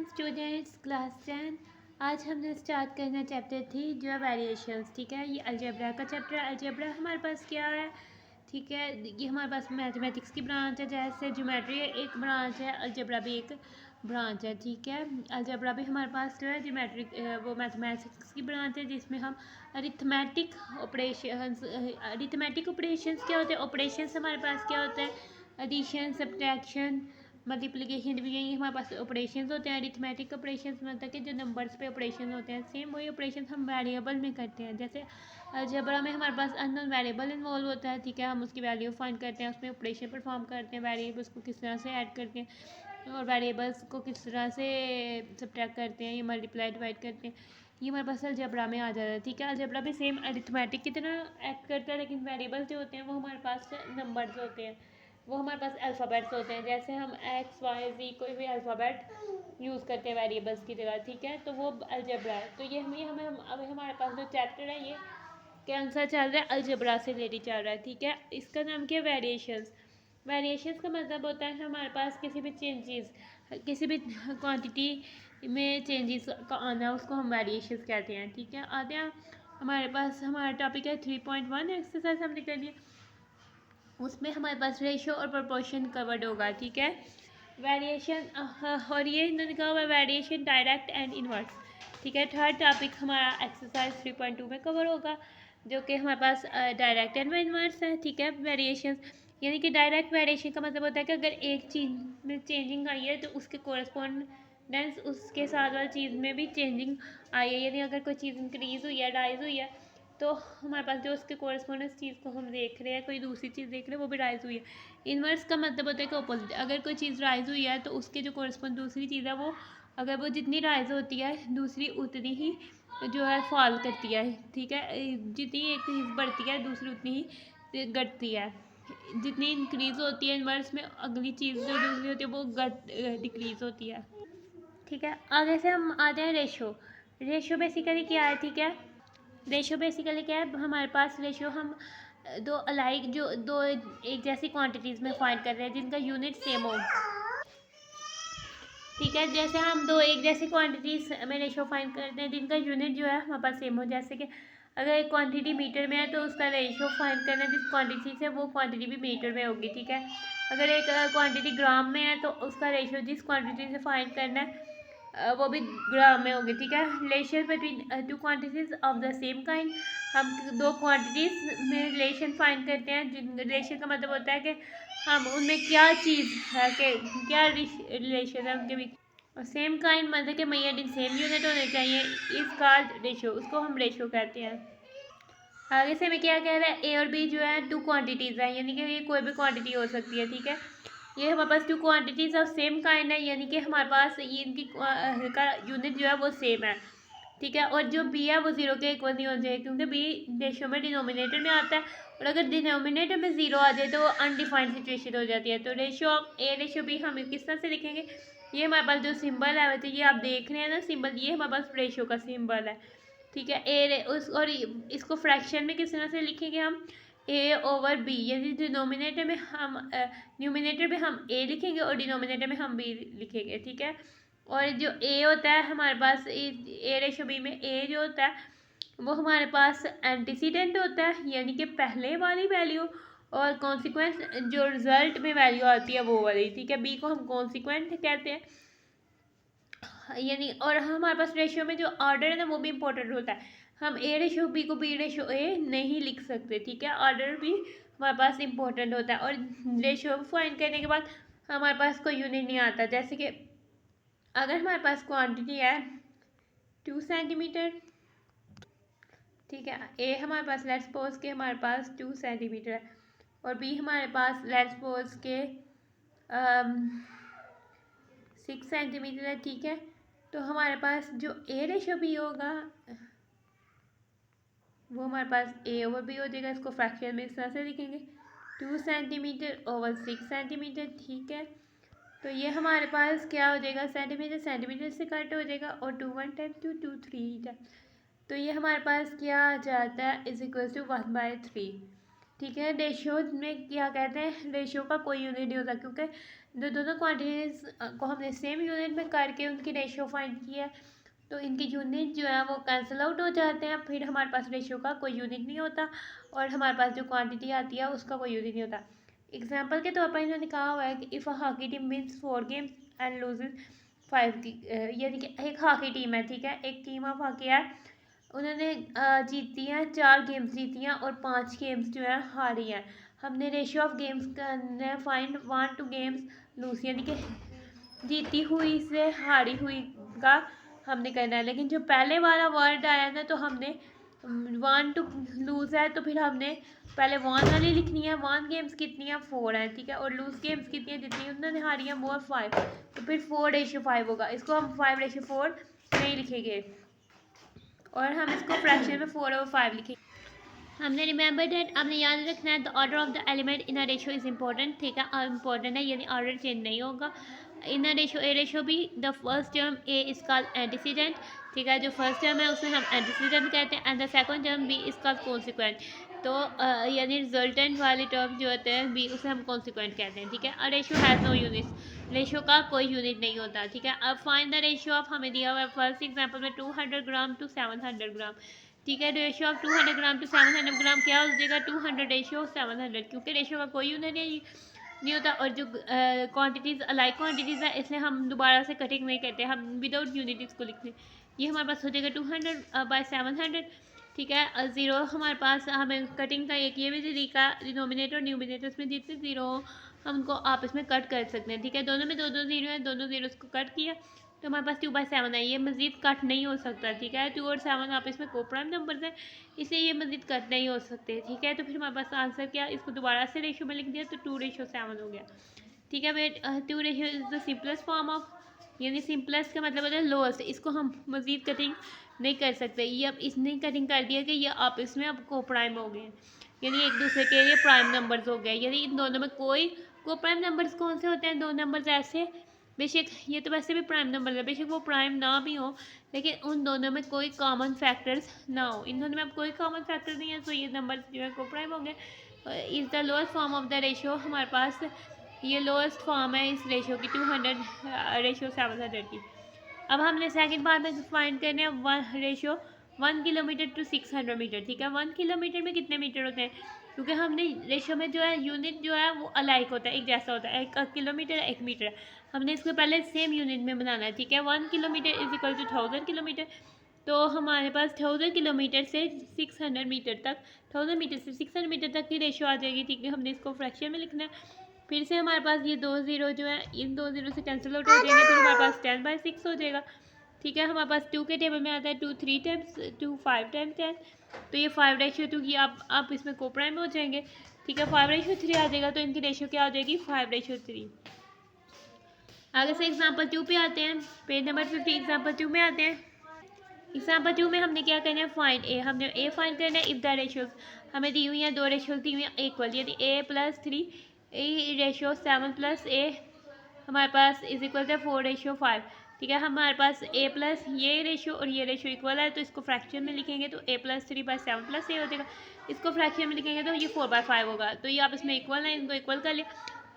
Students class 10। आज हमने start करना चैप्टर 3 जो है वेरिएशंस। ठीक है, ये अलजेब्रा का चैप्टर है। अलजेब्रा हमारे पास क्या है? ठीक है, ये हमारे पास मैथमेटिक्स की ब्रांच है, जैसे ज्योमेट्री एक ब्रांच है, अलजेब्रा भी एक ब्रांच है। ठीक है, अलजेब्रा भी हमारे पास जो है ज्योमेट्रिक वो मैथमेटिक्स की ब्रांच है, जिसमें हम अरिथमेटिक ऑपरेशंस क्या होते हैं, ऑपरेशंस हमारे पास क्या होते हैं, एडिशन, सब्ट्रैक्शन, मल्टीप्लिकेशन, डिवीजन, ये हमारे पास ऑपरेशंस होते हैं। अरिथमेटिक ऑपरेशंस मतलब कि जो नंबर्स पे ऑपरेशन होते हैं, सेम वही ऑपरेशंस हम वेरिएबल में करते हैं। जैसे अलजेब्रा में हमारे पास अननोन वेरिएबल इन्वॉल्व होता है। ठीक है, हम उसकी वैल्यू फाइंड करते हैं, उसमें ऑपरेशन परफॉर्म करते हैं, वेरिएबल्स को किस तरह से ऐड करते हैं और वेरिएबल्स को किस तरह से सब्ट्रैक्ट करते हैं, ये मल्टीप्लाई डिवाइड करते हैं, ये हमारे पास अलजेब्रा में आ जाता है। ठीक है, अलजेब्रा भी सेम अरिथमेटिक की तरह एक्ट करता है, लेकिन वेरिएबल्स जो होते हैं वो हमारे पास नंबर्स होते हैं, वो हमारे पास अल्फ़ाबेट्स होते हैं। जैसे हम एक्स वाई जी कोई भी अल्फ़ाबेट यूज़ करते हैं वेरिएबल्स की जगह। ठीक है, तो वो अलजेब्रा है। तो ये हमें अभी हमारे पास जो चैप्टर है ये कौन सा चल रहा है, अलजेब्रा से रिलेटेड चल रहा है। ठीक है, इसका नाम क्या है, वेरिएशंस। वेरिएशंस का मतलब होता है हमारे पास किसी भी चेंजेस, किसी भी क्वांटिटी में चेंजेस का आना, उसको हम वेरिएशंस कहते हैं। ठीक है, आते हैं हमारे पास, हमारा टॉपिक है 3.1 एक्सरसाइज हमने कर लिया, उसमें हमारे पास रेशियो और प्रोपोर्शन कवर्ड होगा। ठीक है, वेरिएशन और ये इन्होंने कहा हुआ वेरिएशन डायरेक्ट एंड इनवर्स। ठीक है, थर्ड टॉपिक हमारा एक्सरसाइज 3.2 में कवर होगा, जो कि हमारे पास डायरेक्ट एंड इनवर्स है। ठीक है, वेरिएशन यानी कि डायरेक्ट वेरिएशन का मतलब होता है कि अगर एक चीज़ में चेंजिंग आई है तो उसके कोरस्पॉन्डेंस उसके साथ वाली चीज़ में भी चेंजिंग आई है। यानी अगर कोई चीज़ इंक्रीज़ हुई है, राइज हुई है, तो हमारे पास जो उसके कोरस्पॉन्डेंस चीज़ को हम देख रहे हैं, कोई दूसरी चीज़ देख रहे हैं, वो भी राइज हुई है। इन्वर्स का मतलब होता है कि अपोजिट, अगर कोई चीज़ राइज हुई है तो उसके जो कोरस्पॉन्ड दूसरी चीज़ है, वो अगर वो जितनी राइज होती है दूसरी उतनी ही जो है फॉल करती है। ठीक है, जितनी एक चीज़ बढ़ती है दूसरी उतनी ही घटती है। जितनी इंक्रीज़ होती है इन्वर्स में, अगली चीज़ जो दूसरी होती है वो डिक्रीज़ होती है। ठीक है, आगे से हम आते हैं रेशो। रेशो बेसिकली क्या है? ठीक है, रेशो बेसिकली क्या है, हमारे पास रेशो हम दो अलाइक जो दो एक जैसी क्वांटिटीज़ में फाइंड कर रहे हैं जिनका यूनिट सेम हो। ठीक है, जैसे हम दो एक जैसी क्वांटिटीज़ में रेशो फाइंड करते हैं जिनका यूनिट जो है हमारे पास सेम हो। जैसे कि अगर एक क्वांटिटी मीटर में है तो उसका रेशो फाइंड करना है जिस क्वांटिटी से, वो क्वांटिटी भी मीटर में होगी। ठीक है, अगर एक क्वांटिटी ग्राम में है तो उसका रेशो जिस क्वांटिटी से फाइंड करना है वो भी ग्राम में होगी। ठीक है, relation between two quantities of the same kind, हम दो क्वांटिटीज में रिलेशन फाइंड करते हैं। जिन रिलेशन का मतलब होता है कि हम उनमें क्या चीज़ है, कि क्या रिलेशन है उनके बीच। सेम काइंड मतलब कि मेजर्ड इन सेम यूनिट होने चाहिए, इस कॉल्ड रेशो, उसको हम रेशो कहते हैं। आगे से हमें क्या कह रहा है, ए और बी जो है टू क्वांटिटीज़ हैं, यानी कि ये कोई भी क्वांटिटी हो सकती है। ठीक है, ये हमारे पास two quantities of same kind है, यानी कि हमारे पास ये इनकी का यूनिट जो है वो सेम है। ठीक है, और जो बी है वो ज़ीरो के इक्वल नहीं हो जाए, क्योंकि बी रेशो में डिनोमिनेटर में आता है, और अगर डिनोमिनेटर में ज़ीरो आ जाए तो वो अनडिफाइंड सिचुएशन हो जाती है। तो ratio of a ratio b हम किस तरह से लिखेंगे, ये हमारे पास जो सिंबल है, वैसे ये आप देख रहे हैं ना सिंबल, ये हमारे पास रेशो का सिंबल है। ठीक है, उस और इसको फ्रैक्शन में किस तरह से लिखेंगे हम, ए ओवर बी, यानी डिनोमिनेटर में हम न्यूमिनेटर में हम ए लिखेंगे और डिनोमिनेटर में हम बी लिखेंगे। ठीक है, और जो ए होता है हमारे पास ए रेशो बी में ए जो होता है वो हमारे पास एंटीसीडेंट होता है, यानी कि पहले वाली वैल्यू, और कॉन्सिक्वेंस जो रिजल्ट में वैल्यू आती है वो वाली। ठीक है, बी को हम कॉन्सिक्वेंट कहते हैं, यानी और हमारे पास रेशियो में जो ऑर्डर है ना वो भी इम्पोर्टेंट होता है। हम ए रेशियो बी को बी रेशियो ए नहीं लिख सकते। ठीक है, ऑर्डर भी हमारे पास इम्पोर्टेंट होता है, और रेशियो फाइंड करने के बाद हमारे पास कोई यूनिट नहीं आता। जैसे कि अगर हमारे पास क्वांटिटी है 2 सेंटीमीटर, ठीक है, ए हमारे पास लेट्स सपोज के हमारे पास 2 सेंटीमीटर है, और बी हमारे पास लेट्स सपोज के 6 सेंटीमीटर है। ठीक है, तो हमारे पास जो ए रेशो बी होगा वो हमारे पास ए ओवर बी हो जाएगा। इसको फ्रैक्शन में इस तरह से लिखेंगे, 2 सेंटीमीटर ओवर 6 सेंटीमीटर। ठीक है, तो ये हमारे पास क्या हो जाएगा, सेंटीमीटर सेंटीमीटर से कट हो जाएगा, और 2 1 टाइम 2 2 3 टाइम, तो ये हमारे पास क्या आ जाता है, इज इक्वल टू 1/3। ठीक है, रेशियो में क्या कहते हैं, रेशियो का कोई यूनिट नहीं होता, क्योंकि दोनों क्वांटिटीज़ को हमने सेम यूनिट में करके उनकी रेशियो फाइंड किया, तो इनकी यूनिट जो है वो कैंसिल आउट हो जाते हैं, फिर हमारे पास रेशियो का कोई यूनिट नहीं होता और हमारे पास जो क्वांटिटी आती है उसका कोई यूनिट नहीं होता। एग्जांपल के तौर पर इन्होंने कहा हुआ है कि if a hockey team wins 4 games and loses 5, यानी कि एक हॉकी टीम है, ठीक है, एक टीम ऑफ हॉकी है, उन्होंने जीती हैं 4 गेम्स जीती हैं और 5 गेम्स जो है हारी हैं। हमने रेशियो ऑफ गेम्स करना है फाइंड 1 to गेम्स लूज, यानी कि जीती हुई से हारी हुई का हमने करना है। लेकिन जो पहले वाला वर्ड आया ना, तो हमने 1 to लूज़ है, तो फिर हमने पहले 1 वाली लिखनी है। 1 गेम्स कितनी है, 4 है, ठीक है, और लूज़ गेम्स कितनी है, जितनी उन्होंने हारी है वो है 5, तो फिर 4:5 होगा। इसको हम 5:4 नहीं लिखेंगे और हम इसको फ्रैक्शन में 4/5 लिखेंगे। हमने रिमेंबर दैट, आपने याद रखना है, the order of the element in a ratio is important, ठीक है, इंपॉर्टेंट है, यानी ऑर्डर चेंज नहीं होगा। इन अ रेशियो, ए रेशियो भी, the first term A is called antecedent, ठीक है, जो फर्स्ट टर्म है उसे हम एंटीसीडेंट कहते हैं, and the second term b is called consequent, तो यानी रिजल्टेंट वाले टर्म जो होते हैं बी, उसे हम कॉन्सिक्वेंट कहते हैं, ठीक है। A ratio has no units, ratio का कोई यूनिट नहीं होता, ठीक है। अब फाइंड द रेशियो ऑफ, हमें दिया हुआ है फर्स्ट एग्जाम्पल में 200 ग्राम टू 700 ग्राम, ठीक है। रेशियो ऑफ 200 ग्राम टू 700 ग्राम क्या हो जाएगा, 200 रेशियो 700, क्योंकि रेशियो का कोई यूनिट नहीं होता, और जो क्वांटिटीज़ अलाइक क्वांटिटीज़ है इसलिए हम दोबारा से कटिंग नहीं करते, हम विदाउट यूनिट इसको लिखते हैं। ये हमारे पास हो जाएगा 200/700, ठीक है। ज़ीरो हमारे पास, हमें कटिंग का एक ये भी तरीका, डिनोमिनेटर और न्यूमिनेटर में जितने ज़ीरो हम उनको आपस में कट कर सकते हैं, ठीक है। दोनों में 2 ज़ीरो है, दोनों ज़ीरोस को कट किया तो हमारे पास 2/7 है, ये मज़ीद कट नहीं हो सकता, ठीक है। 2 और 7 आपस में कोप्राइम नंबर्स हैं, इसलिए ये मज़ीद कट नहीं हो सकते, ठीक है। तो फिर हमारे पास आंसर क्या, इसको दोबारा से रेशियो में लिख दिया तो 2:7 हो गया, ठीक है। Wait 2 ratio is the simplest form of, यानी सिंपलेस्ट का मतलब होता है लोअस्ट, इसको हम मज़ीद कटिंग नहीं कर सकते। ये अब इसने कटिंग कर दिया कि ये आपस में अब कोप्राइम हो गए, यानी एक दूसरे के लिए प्राइम नंबर्स हो गए, यानी इन दोनों में कोई कोप्राइम नंबर्स कौन से होते हैं, 2 नंबर्स ऐसे, बेशक ये तो वैसे भी प्राइम नंबर है, बेशक वो प्राइम ना भी हो, लेकिन उन दोनों में कोई कॉमन फैक्टर्स ना हो, इन दोनों में अब कोई कॉमन फैक्टर नहीं है, तो ये नंबर जो है को प्राइम हो गए। Is the lowest form of the ratio, हमारे पास ये लोएस्ट फॉर्म है इस रेशियो की, 200 रेशियो 700 की। अब हमने सेकंड पार्ट में फाइंड करने हैं रेशियो 1 किलोमीटर टू 600 मीटर, ठीक है। 1 किलोमीटर में कितने मीटर होते हैं, क्योंकि हमने रेशियो में जो है यूनिट जो है वो अलाइक होता है, एक जैसा होता है, एक किलोमीटर है, 1 मीटर है, हमने इसको पहले सेम यूनिट में बनाना है, ठीक है। 1 kilometer is equal to 1000 kilometer, तो हमारे पास 1000 किलोमीटर से 600 मीटर तक, 1000 मीटर से 600 मीटर तक की रेशियो आ जाएगी, ठीक है। हमने इसको फ्रैक्शन में लिखना है। फिर से हमारे पास ये 2 ज़ीरो जो है, इन 2 ज़ीरो से कैंसिल आउट हो जाएंगे, फिर हमारे पास 10/6 हो जाएगा, ठीक है। हमारे पास 2 के टेबल में आता है 2 3 टाइम्स 2 5 टाइम्स 10, तो ये 5:2 की आप इसमें कोप्राइम हो जाएंगे, ठीक है। 5:3 आ जाएगा, तो इनकी रेशियो क्या हो जाएगी, 5:3। आगे से एग्जाम्पल 2 पे आते हैं, पेज नंबर 50, एग्जाम्पल 2 में आते हैं। एग्जाम्पल 2 में हमने क्या करना है, फाइंड ए, हमने ए फाइंड करना है इफ़ द रेशियोज हमें दी हुई हैं, 2 रेशियोज दी हुई हैं इक्वल, यदि a+3 ए रेशियो 7 + a हमारे पास इज इक्वल है 4:5, ठीक है। हमारे पास a प्लस ये रेशियो और ये रेशियो इक्वल है, तो इसको फ्रैक्शन में लिखेंगे तो a+3/7 + a हो जाएगा, इसको फ्रैक्शन में लिखेंगे तो ये 4/5 होगा, तो ये आप इसमें इक्वल है, इनको इक्वल कर लिया।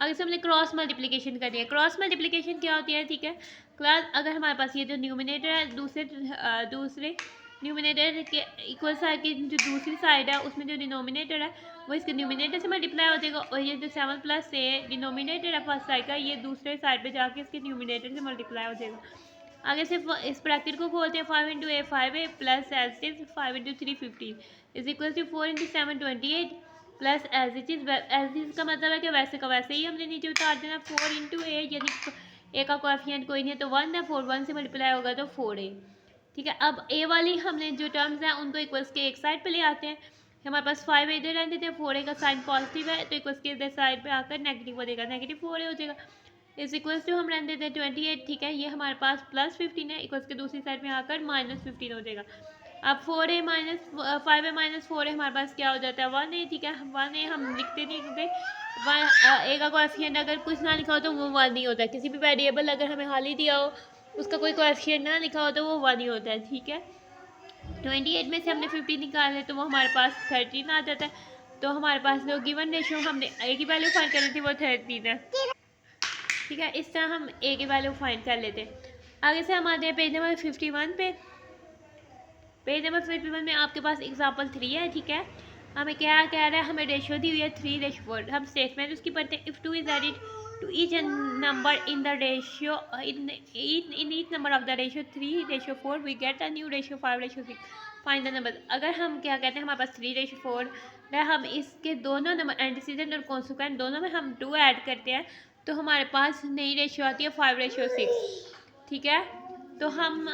अगर से हमने क्रॉस मल्टीप्लिकेशन करनी है, क्रॉस मल्टीप्लिकेशन क्या होती है, ठीक है क्लास, अगर हमारे पास ये जो न्यूमिनेटर है दूसरे न्यूमिनेटर के इक्वल साइड की जो दूसरी साइड है उसमें जो डिनोमिनेटर है वो इसके न्यूमिनेटर से मल्टीप्लाई हो जाएगा, और ये जो 7 + a डिनोमिनेटर है फर्स्ट साइड का, ये दूसरे साइड पे जाके इसके न्यूमिनेटर से मल्टीप्लाई हो जाएगा। आगे से इस ब्रैकेट को खोलते हैं, 5 × a 5a plus as it is 5 × 3 15 is equal to 4 × 7 28 plus as it is का मतलब है कि वैसे का वैसे ही हमने नीचे उतार देना, 4 × a, यानी a का कोएफिशिएंट कोई नहीं है तो 1 है, 4 1 से मल्टीप्लाई होगा तो 4a, ठीक है। अब a वाली हमने जो टर्म्स हैं उनको इक्वल्स के एक साइड पे ले आते हैं, हमारे पास 5 इधर रहने देते हैं, 4a का साइन पॉजिटिव है तो इक्वल्स के इधर साइड पे आकर नेगेटिव हो जाएगा, -4a हो जाएगा, इज इक्वल्स टू हम रहने देते हैं 28, ठीक है। ये हमारे पास +15 है, इक्वल्स के दूसरी साइड में आकर -15 हो जाएगा। अब 5a - 4a हमारे पास क्या हो जाता है, 1a, ठीक है। 1a हम लिखते नहीं क्योंकि a का कोएफिशिएंट अगर कुछ ना लिखा हो तो वो 1 नहीं होता, किसी भी वेरिएबल अगर हमें हाल ही दिया हो उसका कोई कोएफिशिएंट ना लिखा हो तो वो 1 ही होता है, ठीक है। 28 में से हमने 15 निकाले तो वो हमारे पास 13 आ जाता है, तो हमारे पास जो गिवन रेशियो हमने a की वैल्यू फाइंड करी थी वो 13 है। ठीक है, इस तरह हम ए की वैल्यू फाइंड कर लेते हैं। आगे से हम आते हैं पेज नंबर 51 पे। पेज नंबर 51 में आपके पास एग्जाम्पल 3 है। ठीक है, हमें क्या कह रहा है, हमें रेशियो दी हुई है 3:4। हम स्टेटमेंट उसकी पढ़ते हैं। If 2 is added to each number in the ratio in each number of the ratio 3:4 we get a new ratio 5:6। Find the number. अगर हम क्या कहते हैं, हमारे पास 3:4 है, हम इसके दोनों नंबर एंटीसीडेंट और कॉन्सिक्वेंट दोनों में हम 2 ऐड करते हैं तो हमारे पास नई रेशियो आती है 5:6। ठीक है, तो हम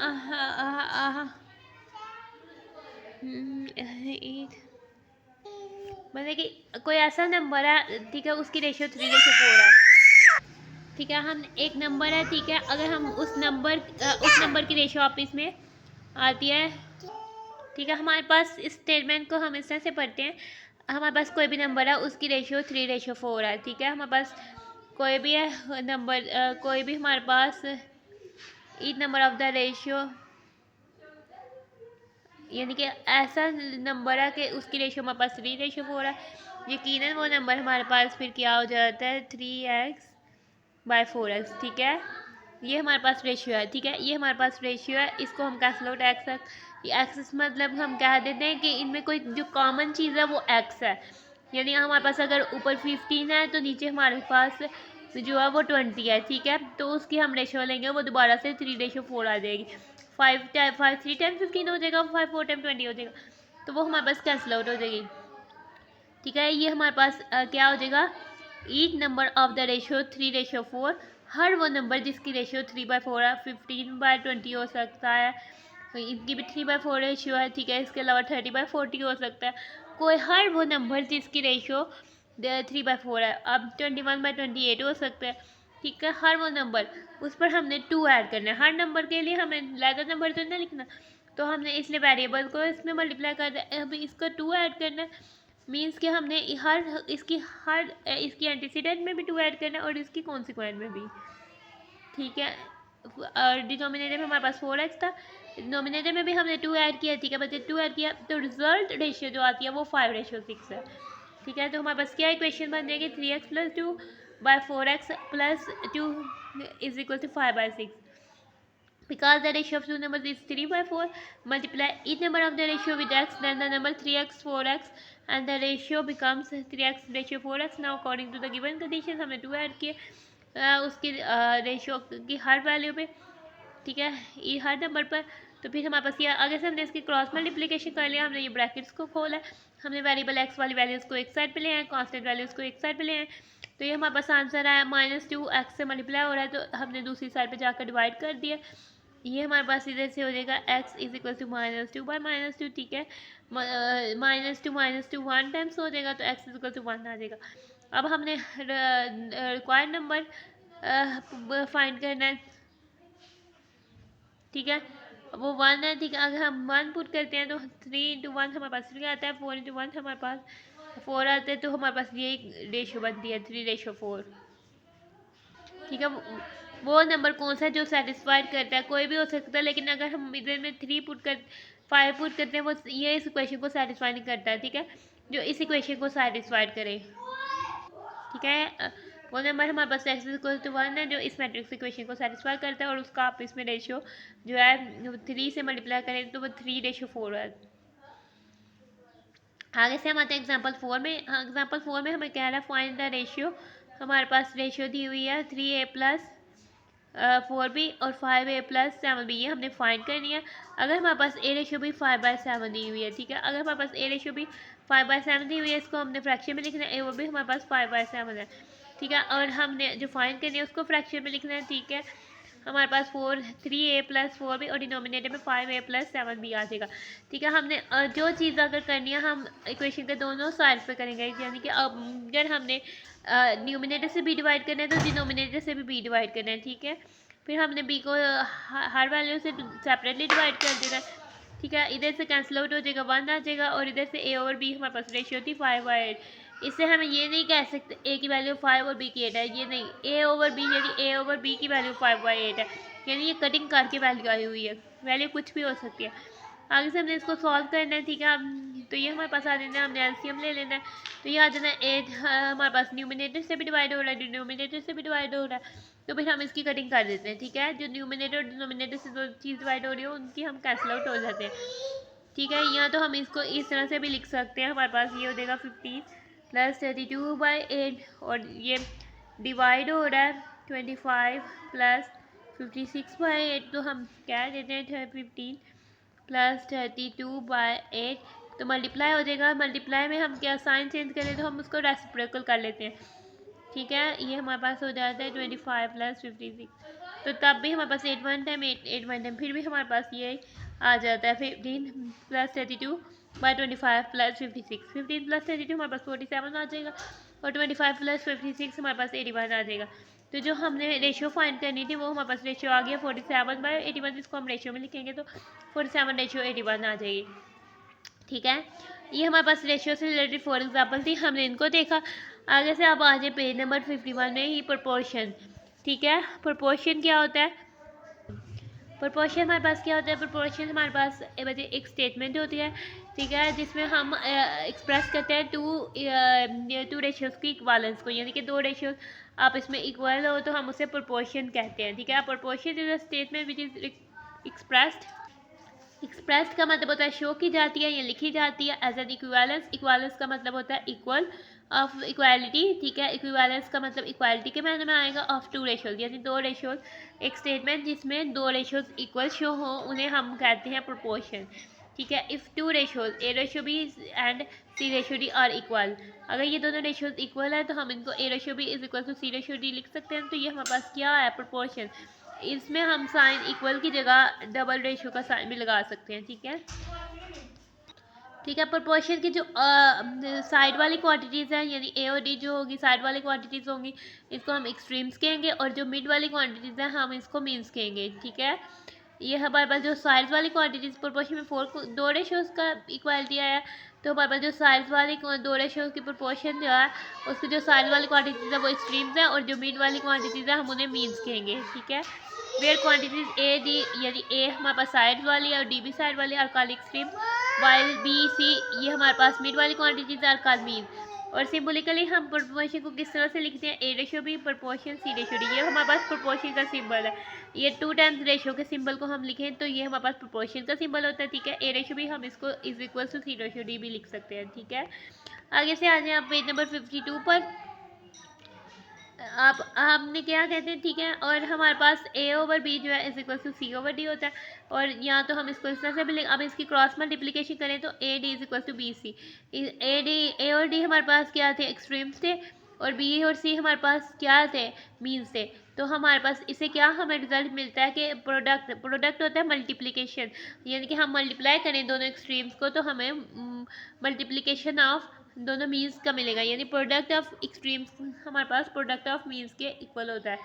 मतलब कि कोई ऐसा नंबर है, ठीक है, उसकी रेशियो 3:4 है। ठीक है, हम एक नंबर है, ठीक है, अगर हम उस नंबर की रेशियो आप इसमें आती है। ठीक है, हमारे पास इस स्टेटमेंट को हम इस तरह से पढ़ते हैं। हमारे पास कोई भी नंबर है, उसकी रेशियो 3:4 है। ठीक है, हमारे पास कोई भी है नंबर, कोई भी हमारे पास each number of the ratio, यानी कि ऐसा नंबर है कि उसकी रेशियो हमारे पास 3:4 है। यकीनन वो नंबर हमारे पास फिर क्या हो जाता है, 3x/4x। ठीक है, ये हमारे पास रेशियो है। ठीक है, ये हमारे पास रेशियो है, इसको हम कैंसिल आउट एक्स मतलब हम कह देते हैं कि इनमें कोई जो कॉमन चीज़ है वो एक्स है। यानी हमारे पास अगर ऊपर 15 है तो नीचे हमारे पास जो है वो 20 है। ठीक है, तो उसकी हम रेशियो लेंगे, वो दोबारा से 3:4 आ जाएगी। 5 3 टाइम 15 हो जाएगा, 5 4 टाइम 20 हो जाएगा, तो वो हमारे पास कैंसिल आउट हो जाएगी। ठीक है, ये हमारे पास क्या हो जाएगा, each number of the ratio 3:4, हर वो नंबर जिसकी रेशियो 3/4 है। 15/20 हो सकता है, इनकी भी 3/4 रेशियो है। ठीक है, इसके अलावा 30/40 हो सकता है। कोई हर वो नंबर जिसकी रेशियो 3/4 है। अब 21/28 हो सकता है। ठीक है, हर वो नंबर, उस पर हमने 2 ऐड करना है। हर नंबर के लिए हमें लेटर नंबर तो नहीं लिखना, तो हमने इसलिए वेरिएबल को इसमें मल्टीप्लाई कर दिया। अब इसका 2 ऐड करना है, मीन्स कि हमने हर इसकी एंटीसीडेंट में भी 2 ऐड करना है और इसकी कॉन्सिक्वेंट में भी। ठीक है, और डिनोमिनेटर में हमारे पास 4x था, डिनोमिनेटर में भी हमने 2 ऐड किया। ठीक है, बच्चे 2 ऐड किया तो रिजल्ट रेशियो जो आती है वो 5:6 है। ठीक है, तो हमारे पास क्या इक्वेशन बन जाएगी, 3x + 2/4x + 2 = 5/6। Because the ratio of two numbers is 3/4, multiply each number of the ratio with x, then the number 3x 4x, and the ratio becomes 3x/4x. Now according to the given conditions हमने 2 add किए उसकी ratio की हर value पे। ठीक है, ये हर number पर, तो फिर हमारे पास ये आगे से हमने इसकी क्रॉस मल्टीप्लिकेशन कर लिया, हमने ये ब्रैकेट्स को खोला, हमने वेरिएबल एक्स वाली वैल्यूज़ को एक साइड पे ले आए, कांस्टेंट वैल्यूज़ को एक साइड पे ले आए, तो ये हमारे पास आंसर आया -2x से मल्टीप्लाई हो रहा है, तो हमने दूसरी साइड पे जाकर डिवाइड कर दिया। ये हमारे पास इधर से हो जाएगा x = -2/-2। ठीक है, -2 1 टाइम्स हो जाएगा, तो x = 1 आ जाएगा। अब हमने रिक्वायर्ड नंबर फाइंड करना है। ठीक है, वो 1 है। ठीक है, अगर हम 1 पुट करते हैं तो 3 × 1 हमारे पास 3 आता है, 4 × 1 हमारे पास 4 आता है, तो हमारे पास ये रेशियो बनती है 3:4। ठीक है, वो नंबर कौन सा है जो सेटिस्फाइड करता है, कोई भी हो सकता है, लेकिन अगर हम इधर में 5 पुट करते हैं, वो ये इस इक्वेशन को सेटिस्फाई नहीं करता है। ठीक है, जो इस इक्वेशन को सेटिस्फाइड करे। ठीक है, वो नंबर हमारे पास x = 1 है जो इस मैट्रिक्स इक्वेशन को सेटिस्फाई करता है, और उसका आप इसमें रेशियो जो है 3 से मल्टीप्लाई करें तो वो 3:4 है। आगे से हम आते हैं एग्जाम्पल 4 में। एग्जाम्पल 4 में हमें कह रहा है फाइंड द रेशियो। हमारे पास रेशियो दी हुई है 3a + 4b और 5a + 7b, ये हमने फाइंड करनी है। अगर हमारे पास a रेशियो भी 5/7 दी हुई है। ठीक है, अगर हमारे पास a रेशियो भी 5/7 दी हुई है, इसको हमने फ्रैक्शन में लिखना है, वो भी हमारे पास 5/7 है। ठीक है, और हमने जो फाइंड करनी है उसको फ्रैक्शन में लिखना है। ठीक है, हमारे पास 3a + 4b और डिनोमिनेटर में 5a + 7b आ जाएगा। ठीक है, हमने जो चीज़ अगर करनी है हम इक्वेशन के दोनों साइड पे करेंगे, यानी कि अगर हमने न्यूमिनेटर से b डिवाइड करना है तो डिनोमिनेटर से भी b डिवाइड करना है। ठीक है, फिर हमने b को हर वैल्यू से सेपरेटली डिवाइड कर देना है। ठीक है, इधर से कैंसिल आउट हो जाएगा, 1 आ जाएगा, और इधर से a/b हमारे पास रेशियो थी 5/8। इससे हम ये नहीं कह सकते a की वैल्यू 5 और b की 8 है, ये नहीं, a/b यदि a/b की वैल्यू 5/8 है, यानी ये कटिंग करके वैल्यू आई हुई है, वैल्यू कुछ भी हो सकती है। आगे से हमने इसको सॉल्व करना है, ठीक है। तो ये हमारे पास आ जाना है, हमने एलसीएम ले लेना है। तो ये आ जाना है 8, हमारे पास न्यूमिनेटर से भी डिवाइड हो रहा है, डिनोमिनेटर से भी डिवाइड हो रहा है। तो फिर हम इसकी कटिंग कर देते हैं, ठीक है। जो न्यूमिनेटर और डिनोमिनेटर से जो चीज़ डिवाइड हो रही है उनकी हम कैंसिल आउट हो जाते हैं, ठीक है। या तो हम इसको इस तरह से भी लिख सकते हैं, हमारे पास ये हो जाएगा 15 + 32/8 और ये डिवाइड हो रहा है 25 + 56/8। तो हम क्या देते हैं 15 + 32/8, तो मल्टीप्लाई हो जाएगा। मल्टीप्लाई में हम क्या साइन चेंज करें तो हम उसको रेसिप्रोकल कर लेते हैं, ठीक है। ये हमारे पास हो जाता है 25 + 56, तो तब भी हमारे पास 8 1 टाइम 8 1 टाइम, फिर भी हमारे पास ये आ जाता है 15 + 32/25 + 56। 15 + 32 हमारे पास 47 आ जाएगा और 25 + 56 हमारे पास 81 आ जाएगा। तो जो हमने रेशियो फाइंड करनी थी वो हमारे पास रेशियो आ गया 47/81। इसको हम रेशियो में लिखेंगे तो 47/81 आ जाएगी, ठीक है। ये हमारे पास रेशियो से रिलेटेड 4 एग्जाम्पल थी, हमने इनको देखा। आगे से अब आ जाए पेज नंबर 51 में ही प्रोपोर्शन, ठीक है। प्रोपोर्शन क्या होता है? प्रोपोर्शन हमारे पास क्या होता है? प्रोपोर्शन हमारे पास एक स्टेटमेंट होती है, ठीक है, जिसमें हम एक्सप्रेस करते हैं टू रेशियोज़ की इक्वालेंस को, यानी कि दो रेशियोज आप इसमें इक्वल हो तो हम उसे प्रोपोर्शन कहते हैं, ठीक है। Proportion is a statement which is expressed का मतलब होता है शो की जाती है या लिखी जाती है एज एन इक्विवेलेंस। इक्वालेंस का मतलब होता है इक्वल ऑफ इक्वालिटी, ठीक है। इक्विवेलेंस का मतलब इक्वालिटी के मायने में आएगा ऑफ टू रेशियोज, यानी दो रेशियोज। एक स्टेटमेंट जिसमें दो रेशियोज इक्वल शो हो उन्हें हम कहते हैं प्रोपोर्शन, ठीक है। If two ratios a ratio b and c ratio d are equal, अगर ये दोनों रेशियोज इक्वल है तो हम इनको a ratio b is equal to c ratio d लिख सकते हैं। तो ये हमारे पास क्या है? प्रोपोर्शन। इसमें हम साइन इक्वल की जगह डबल रेशियो का साइन भी लगा सकते हैं, ठीक है। ठीक है, प्रोपोर्शन की जो साइड वाली क्वांटिटीज़ हैं, यानी ए और डी जो होगी साइड वाली क्वांटिटीज़ होंगी, इसको हम एक्सट्रीम्स कहेंगे, और जो मिड वाली क्वांटिटीज़ हैं हम इसको मीन्स कहेंगे, ठीक है। ये हमारे पास जो साइज वाली क्वांटिटीज़ प्रोपोर्शन में दो रेशियोज़ का इक्वालिटी आया, तो हमारे पास जो साइज वाली दो रेशियोज़ की प्रोपोर्शन जो है उसकी जो साइज वाली क्वांटिटीज़ है वो एक्सट्रीम्स है, और जो मिड वाली क्वांटिटीज़ है हम उन्हें मीन्स कहेंगे, ठीक है। वेयर क्वांटिटीज ए डी, यानी ए हमारे पास साइड वाली और डी भी साइड वाली are called extreme, while b c ये हमारे पास मिड वाली क्वांटिटीज आर कॉल्ड मीन। और सिंबॉलिकली हम प्रोपोर्शन को किस तरह से लिखते हैं? A ratio b proportion c ratio d, ये हमारे पास प्रोपोर्शन का सिंबल है। ये 2 टाइम्स रेशियो के सिंबल को हम लिखें तो ये हमारे पास प्रोपोर्शन का सिंबल होता है, ठीक है। ए रेशियो भी हम इसको is equal to c ratio d भी लिख सकते हैं, ठीक है। आगे से आ जाए आप पेज नंबर 52 पर। आप हमने क्या कहते हैं, ठीक है। और हमारे पास ए ओवर बी जो है is equal to c over d होता है, और या तो हम इसको इस तरह से भी अब इसकी क्रॉस मल्टीप्लिकेशन करें तो A D is equal to B C. A और डी हमारे पास क्या थे? एक्सट्रीम्स थे, और बी और सी हमारे पास क्या थे? मीन्स थे। तो हमारे पास इसे क्या हमें रिजल्ट मिलता है कि प्रोडक्ट होता है मल्टीप्लिकेशन, यानी कि हम मल्टीप्लाई करें दोनों एक्सट्रीम्स को तो हमें मल्टीप्लिकेशन ऑफ दोनों मीन्स का मिलेगा, यानी प्रोडक्ट ऑफ एक्सट्रीम्स हमारे पास प्रोडक्ट ऑफ मीन्स के इक्वल होता है,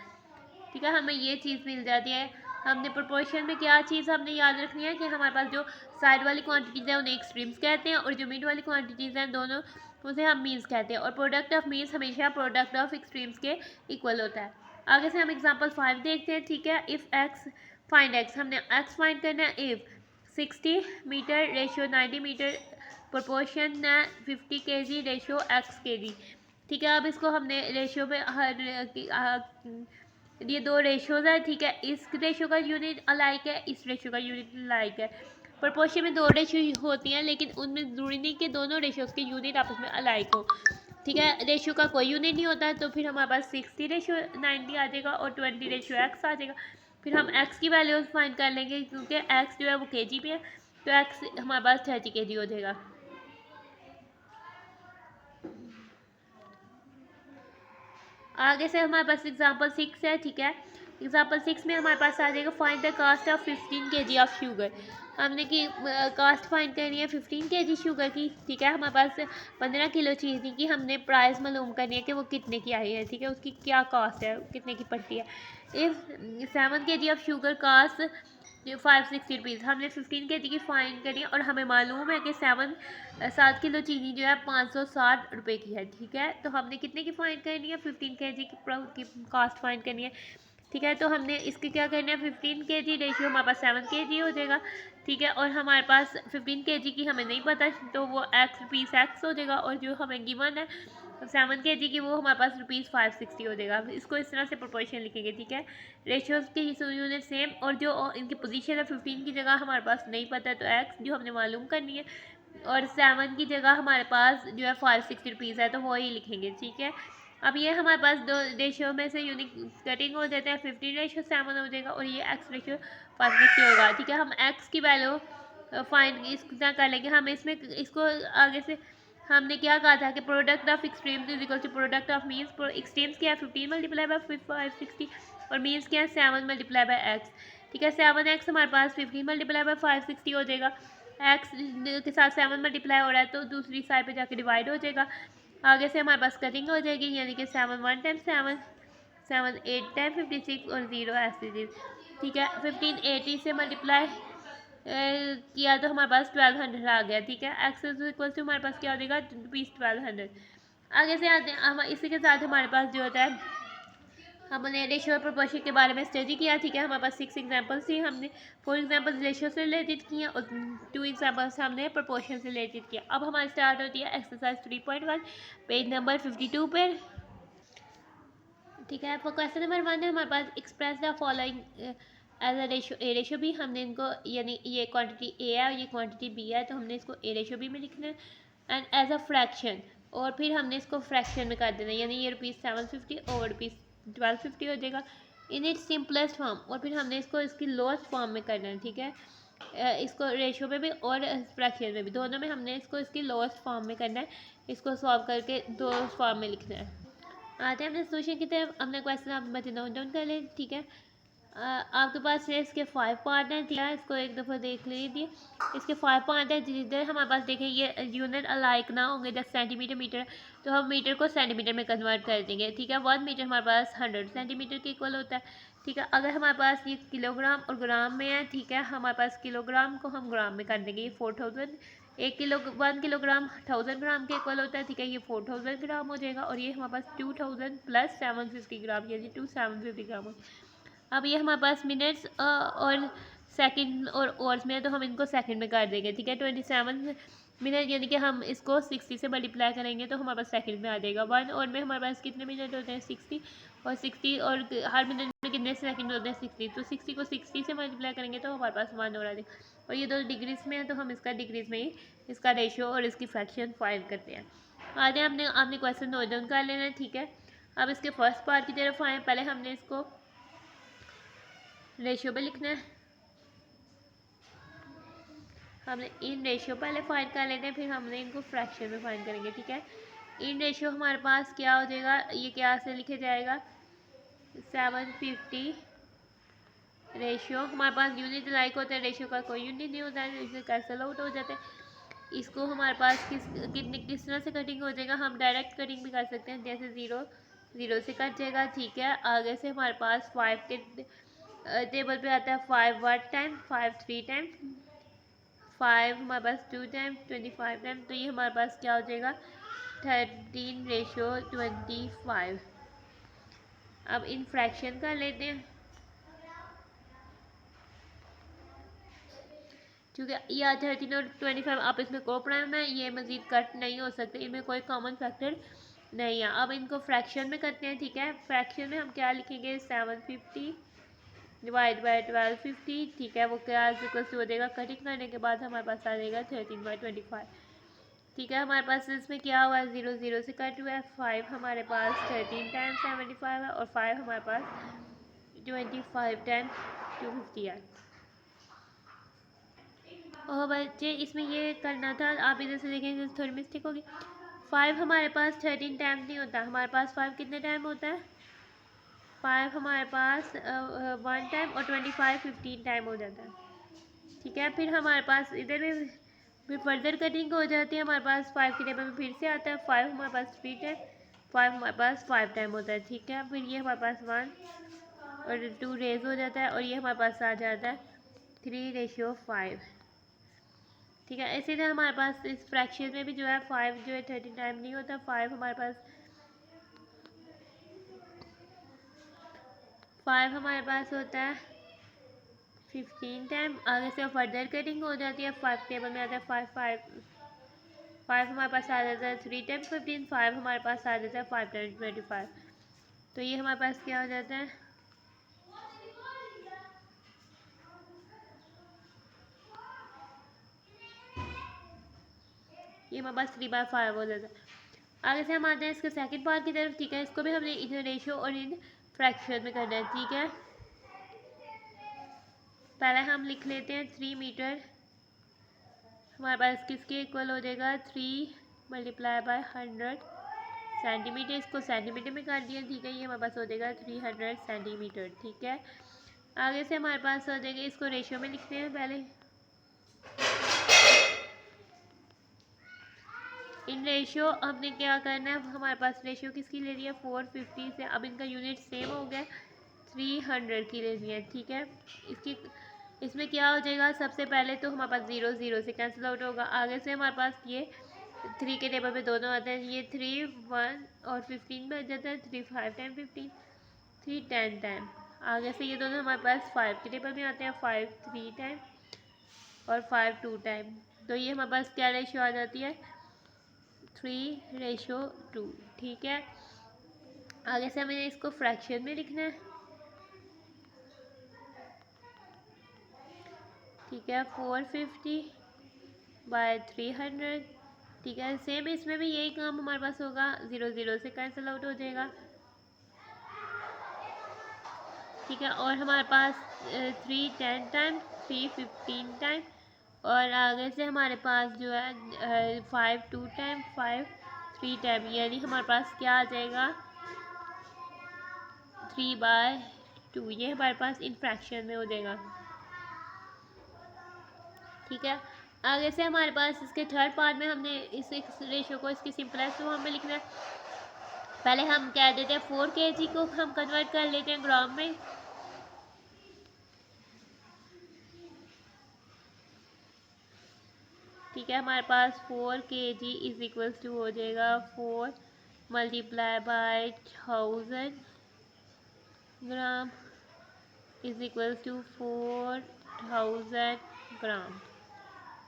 ठीक है। हमें ये चीज़ मिल जाती है। हमने प्रोपोर्शन में क्या चीज़ हमने याद रखनी है कि हमारे पास जो साइड वाली क्वांटिटीज़ हैं उन्हें एक्सट्रीम्स कहते हैं, और जो मिड वाली क्वांटिटीज़ हैं दोनों उसे हम मीन्स कहते हैं, और प्रोडक्ट ऑफ मीन्स हमेशा प्रोडक्ट ऑफ एक्सट्रीम्स के इक्वल होता है। आगे से हम एग्जाम्पल 5 देखते हैं, ठीक है। इफ़ एक्स फाइंड एक्स, हमने एक्स फाइंड करना है। If 60 meter ratio 90 meter proportion 50 kg ratio x kg, ठीक है। अब इसको हमने रेशियो में ये दो रेशियोज है, ठीक है। इस रेशियो का यूनिट अलाइक है, इस रेशियो का यूनिट अलाइक है। प्रोपोर्शन में दो रेशियो होती हैं, लेकिन उनमें ज़रूरी नहीं कि दोनों रेशियोज़ के यूनिट आपस में अलाइक हो, ठीक है। रेशियो का कोई यूनिट नहीं होता, तो फिर हमारे पास 60 रेशियो 90 आ जाएगा और 20 रेशियो एक्स आ जाएगा। फिर हम एक्स की वैल्यूज फाइंड कर लेंगे, क्योंकि एक्स जो है वो केजी में है, तो एक्स हमारे पास 30 kg हो जाएगा। आगे से हमारे पास एग्जाम्पल 6 है, ठीक है। एग्जाम्पल 6 में हमारे पास आ जाएगा find the cost of 15 kg of sugar. हमने की कास्ट फाइंड करनी है 15 kg शुगर की, ठीक है। हमारे पास 15 किलो चीज़ थी कि हमने प्राइस मालूम करनी है कि वो कितने की आई है, ठीक है, उसकी क्या कास्ट है, कितने की पड़ती है। If 7 kg of sugar cost 560 rupees, हमने 15 kg की फाइंड करी और हमें मालूम है कि 7 किलो चीनी जो है 560 रुपये की है, ठीक है। तो हमने कितने की फाइंड करनी है? 15 kg की कास्ट फाइंड करनी है। ठीक है। तो हमने इसके क्या करना है, 15 kg रेशियो हमारे पास 7 kg हो जाएगा। ठीक है, और हमारे पास 15 kg की हमें नहीं पता, तो वो ₹X हो जाएगा, और जो हमें गिवन है 7 kg की वो हमारे पास ₹560 हो जाएगा। इसको इस तरह से प्रोपोर्शन लिखेंगे। ठीक है, रेशियोज की यूनिट सेम, और जो इनकी पोजीशन है 15 की जगह हमारे पास नहीं पता है, तो x जो हमने मालूम करनी है, और 7 की जगह हमारे पास जो है ₹560 है, तो वही लिखेंगे। ठीक है, अब ये हमारे पास दो रेशियो में से यूनिक कटिंग हो जाता है, 15:7 हो जाएगा, और ये x रेशियो 560 होगा। ठीक है, हम x की वैल्यू फाइंड इस तरह कर लेंगे। हम इसमें इसको आगे से हमने क्या कहा था कि product of extremes is equal to product of means. Extremes क्या है, 15 मल्टीप्लाई बाय 560, और मीन्स क्या है, 7 मल्टीप्लाई बाय x। ठीक है, 7x हमारे पास 15 मल्टीप्लाई बाय 560 हो जाएगा, x के साथ 7 मल्टीप्लाई हो रहा है तो दूसरी साइड पे जाके डिवाइड हो जाएगा। आगे से हमारे पास कटिंग हो जाएगी, यानी कि 7 1 टाइम 7, 7 8 टाइम 56, और 0 ऐसे। ठीक है, 1580 से मल्टीप्लाई किया तो हमारे पास 1200 आ गया। ठीक है, एक्स इज इक्वल टू हमारे पास क्या हो जाएगा, ₹1200। आगे से आते हैं हम, इसी के साथ हमारे पास जो होता है, हमने रेशियो और प्रोपोर्शन के बारे में स्टडी किया। ठीक है, हमारे पास 6 एग्जांपल्स थी, हमने 4 एग्जांपल्स रेशियो से रिलेटेड किए और 2 एग्जांपल्स हमने प्रोपोर्शन से रिलेटेड किया। अब हमारी स्टार्ट होती है एक्सरसाइज 3.1 पेज नंबर 52 पर। ठीक है, फॉर क्वेश्चन नंबर 1 है हमारे पास, express the following as a ratio. A ratio भी हमने इनको, यानी ये क्वांटिटी ए है और ये क्वांटिटी बी है, तो हमने इसको ए रेशियो बी में लिखना है, एंड एज अ फ्रैक्शन, और फिर हमने इसको फ्रैक्शन में कर देना है, यानी ये ₹750 और ₹1250 हो जाएगा इन इट्स सिंपलेस्ट फॉर्म, और फिर हमने इसको इसकी लोएस्ट फॉर्म में करना है। ठीक है, इसको रेशियो में भी और फ्रैक्शन में भी, दोनों में हमने इसको इसकी लोएस्ट फॉर्म में करना है। इसको सॉल्व करके दो फॉर्म में लिखना है। आते हैं अपने सोल्यूशन की तरफ। हमने क्वेश्चन आप बच्चे नोट डाउन कर लें। ठीक है, आपके पास है इसके 5 पार्ट हैं। ठीक है, इसको एक दफ़ा देख लीजिए। इसके 5 पार्ट हैं, जिधर हमारे पास देखें ये यूनिट अलाइक ना होंगे, जैसे सेंटीमीटर मीटर, तो हम मीटर को सेंटीमीटर में कन्वर्ट कर देंगे। ठीक है, 1 मीटर हमारे पास 100 सेंटीमीटर के इक्वल होता है। ठीक है, अगर हमारे पास ये किलोग्राम और ग्राम में है, ठीक है, हमारे पास किलोग्राम को हम ग्राम में कर देंगे। ये 4000, 1 किलोग्राम 1000 ग्राम के इक्वल होता है। ठीक है, ये 4000 ग्राम हो जाएगा, और ये हमारे पास 2000 प्लस 750 ग्राम, यानी 2750 ग्राम हो। अब ये हमारे पास मिनट्स और सेकंड और आवर्स में है, तो हम इनको सेकंड में कर देंगे। ठीक है, 27 मिनट, यानी कि हम इसको 60 से मल्टीप्लाई करेंगे तो हमारे पास सेकंड में आ जाएगा। 1 आवर में हमारे पास कितने मिनट होते हैं, 60, और 60 और हर मिनट में कितने सेकंड होते हैं, 60, तो 60 को 60 से मल्टीप्लाई करेंगे तो हमारे पास 1 आवर आ जाएगा। और ये दो डिग्रीज में है, तो हम इसका डिग्रीज में ही इसका रेशियो और इसकी फ्रैक्शन फाइंड करते हैं। आगे आपने क्वेश्चन नोट डाउन कर लेना है। ठीक है, अब इसके फर्स्ट पार्ट की तरफ आए। पहले हमने इसको रेशियो पे लिखना है, हमने इन रेशियो पहले फाइंड कर लेते हैं, फिर हमने इनको फ्रैक्शन में फाइंड करेंगे। ठीक है, इन रेशियो हमारे पास क्या हो जाएगा, ये क्या से लिखे जाएगा, 750 रेशियो। हमारे पास यूनिट लाइक होता है, रेशियो का कोई यूनिट नहीं होता है, इसे कैंसल आउट हो जाते हैं। इसको हमारे पास किस तरह से कटिंग हो जाएगा, हम डायरेक्ट कटिंग भी कर सकते हैं, जैसे 0 0 से कट जाएगा। ठीक है, आगे से हमारे पास 5 के टेबल पे आता है 5 1 टाइम, 5 3 टाइम, 5 हमारे पास 2 टाइम, 25 टाइम, तो ये हमारे पास क्या हो जाएगा, 13:25। अब इन फ्रैक्शन का लेते हैं, क्योंकि यह 13 और 25 आपस में कोप्राइम है, ये मज़ीद कट नहीं हो सकते, इनमें कोई कॉमन फैक्टर नहीं है। अब इनको फ्रैक्शन में करते हैं। ठीक है, फ्रैक्शन में हम क्या लिखेंगे, 750 डिवाइड बाई 1250। ठीक है, वो क्या इक्वल हो जाएगा, कटिंग करने के बाद हमारे पास आ जाएगा 13/25। ठीक है, हमारे पास इसमें क्या हुआ है, 0 0 से कट हुआ है। 5 हमारे पास 13 टाइम 75 है, और 5 हमारे पास 25 टाइम 250 है। और बच्चे इसमें ये करना था, आप इधर से देखेंगे थोड़ी मिस्टेक होगी। 5 हमारे पास 13 टाइम नहीं होता, हमारे पास 5 कितने टाइम होता है, 5 हमारे पास 1 टाइम, और 25 15 टाइम हो जाता है। ठीक है, फिर हमारे पास इधर में फिर फर्दर कटिंग हो जाती है, हमारे पास 5 की टेबल में फिर से आता है। 5 हमारे पास 3 टाइम, 5 हमारे पास 5 टाइम होता है। ठीक है, फिर ये हमारे पास 1 और 2 रेज हो जाता है, और ये हमारे पास आ जाता है 3:5। ठीक है, इसी तरह हमारे पास इस फ्रैक्शन में भी जो है 5 जो है 13 टाइम नहीं होता। 5 हमारे पास 5 हमारे पास होता है 15 टाइम। आगे से फर्दर कटिंग हो जाती है, 5 टेबल में आता है 5 5 5 हमारे पास आ जाता है 3 टाइम 15, 5 हमारे पास आ जाता है 5 टाइम 25। तो ये हमारे पास क्या हो जाता है, ये हमारे पास 3/5 हो जाता है। आगे से हम आते हैं इसके सेकंड पार्ट की तरफ, ठीक है। इसको भी हमने इन रेशियो और इन फ्रैक्शन में करना है, ठीक है। पहले हम लिख लेते हैं 3 मीटर, हमारे पास किसके इक्वल हो जाएगा 3 × 100 सेंटीमीटर। इसको सेंटीमीटर में कर दिया, ठीक है। ये हमारे पास हो जाएगा 300 सेंटीमीटर, ठीक है। आगे से हमारे पास हो जाएगा, इसको रेशियो में लिखते हैं पहले। इन रेशियो हमने क्या करना है, हमारे पास रेशियो किसकी ले रही है 450 से। अब इनका यूनिट सेम हो गया, 300 की ले रही है, ठीक है। इसमें क्या हो जाएगा, सबसे पहले तो हमारे पास 0 0 से कैंसिल आउट होगा। आगे से हमारे पास ये 3 के टेबल पे दोनों आते हैं, ये 3 1 और 15 बच जाता है, 3 5 टाइम 15, 3 10 टाइम। आगे से ये दोनों हमारे पास 5 के टेबल में आते हैं, 5 3 टाइम और 5 2 टाइम। तो ये हमारे पास क्या रेशियो आ जाती है 3:2, ठीक है। आगे से हमें इसको फ्रैक्शन में लिखना है, ठीक है। 450/300, ठीक है। सेम इसमें भी यही काम हमारे पास होगा, 0 0 से कैंसिल आउट हो जाएगा, ठीक है। और हमारे पास 3 10 टाइम, 3 15 टाइम और आगे से हमारे पास जो है 5 2 टाइम, 5 3 टाइम, यानी हमारे पास क्या आ जाएगा 3/2। ये हमारे पास इन फ्रैक्शन में हो जाएगा, ठीक है। आगे से हमारे पास इसके थर्ड पार्ट में हमने इस रेशियो को इसकी सिंपलेस्ट फॉर्म में लिखना है। पहले हम क्या देते हैं 4 kg को हम कन्वर्ट कर लेते हैं ग्राम में, ठीक है। हमारे पास 4 kg इज इक्वल्स टू हो जाएगा 4 × 1000 ग्राम इज इक्वल्स टू 4000 ग्राम,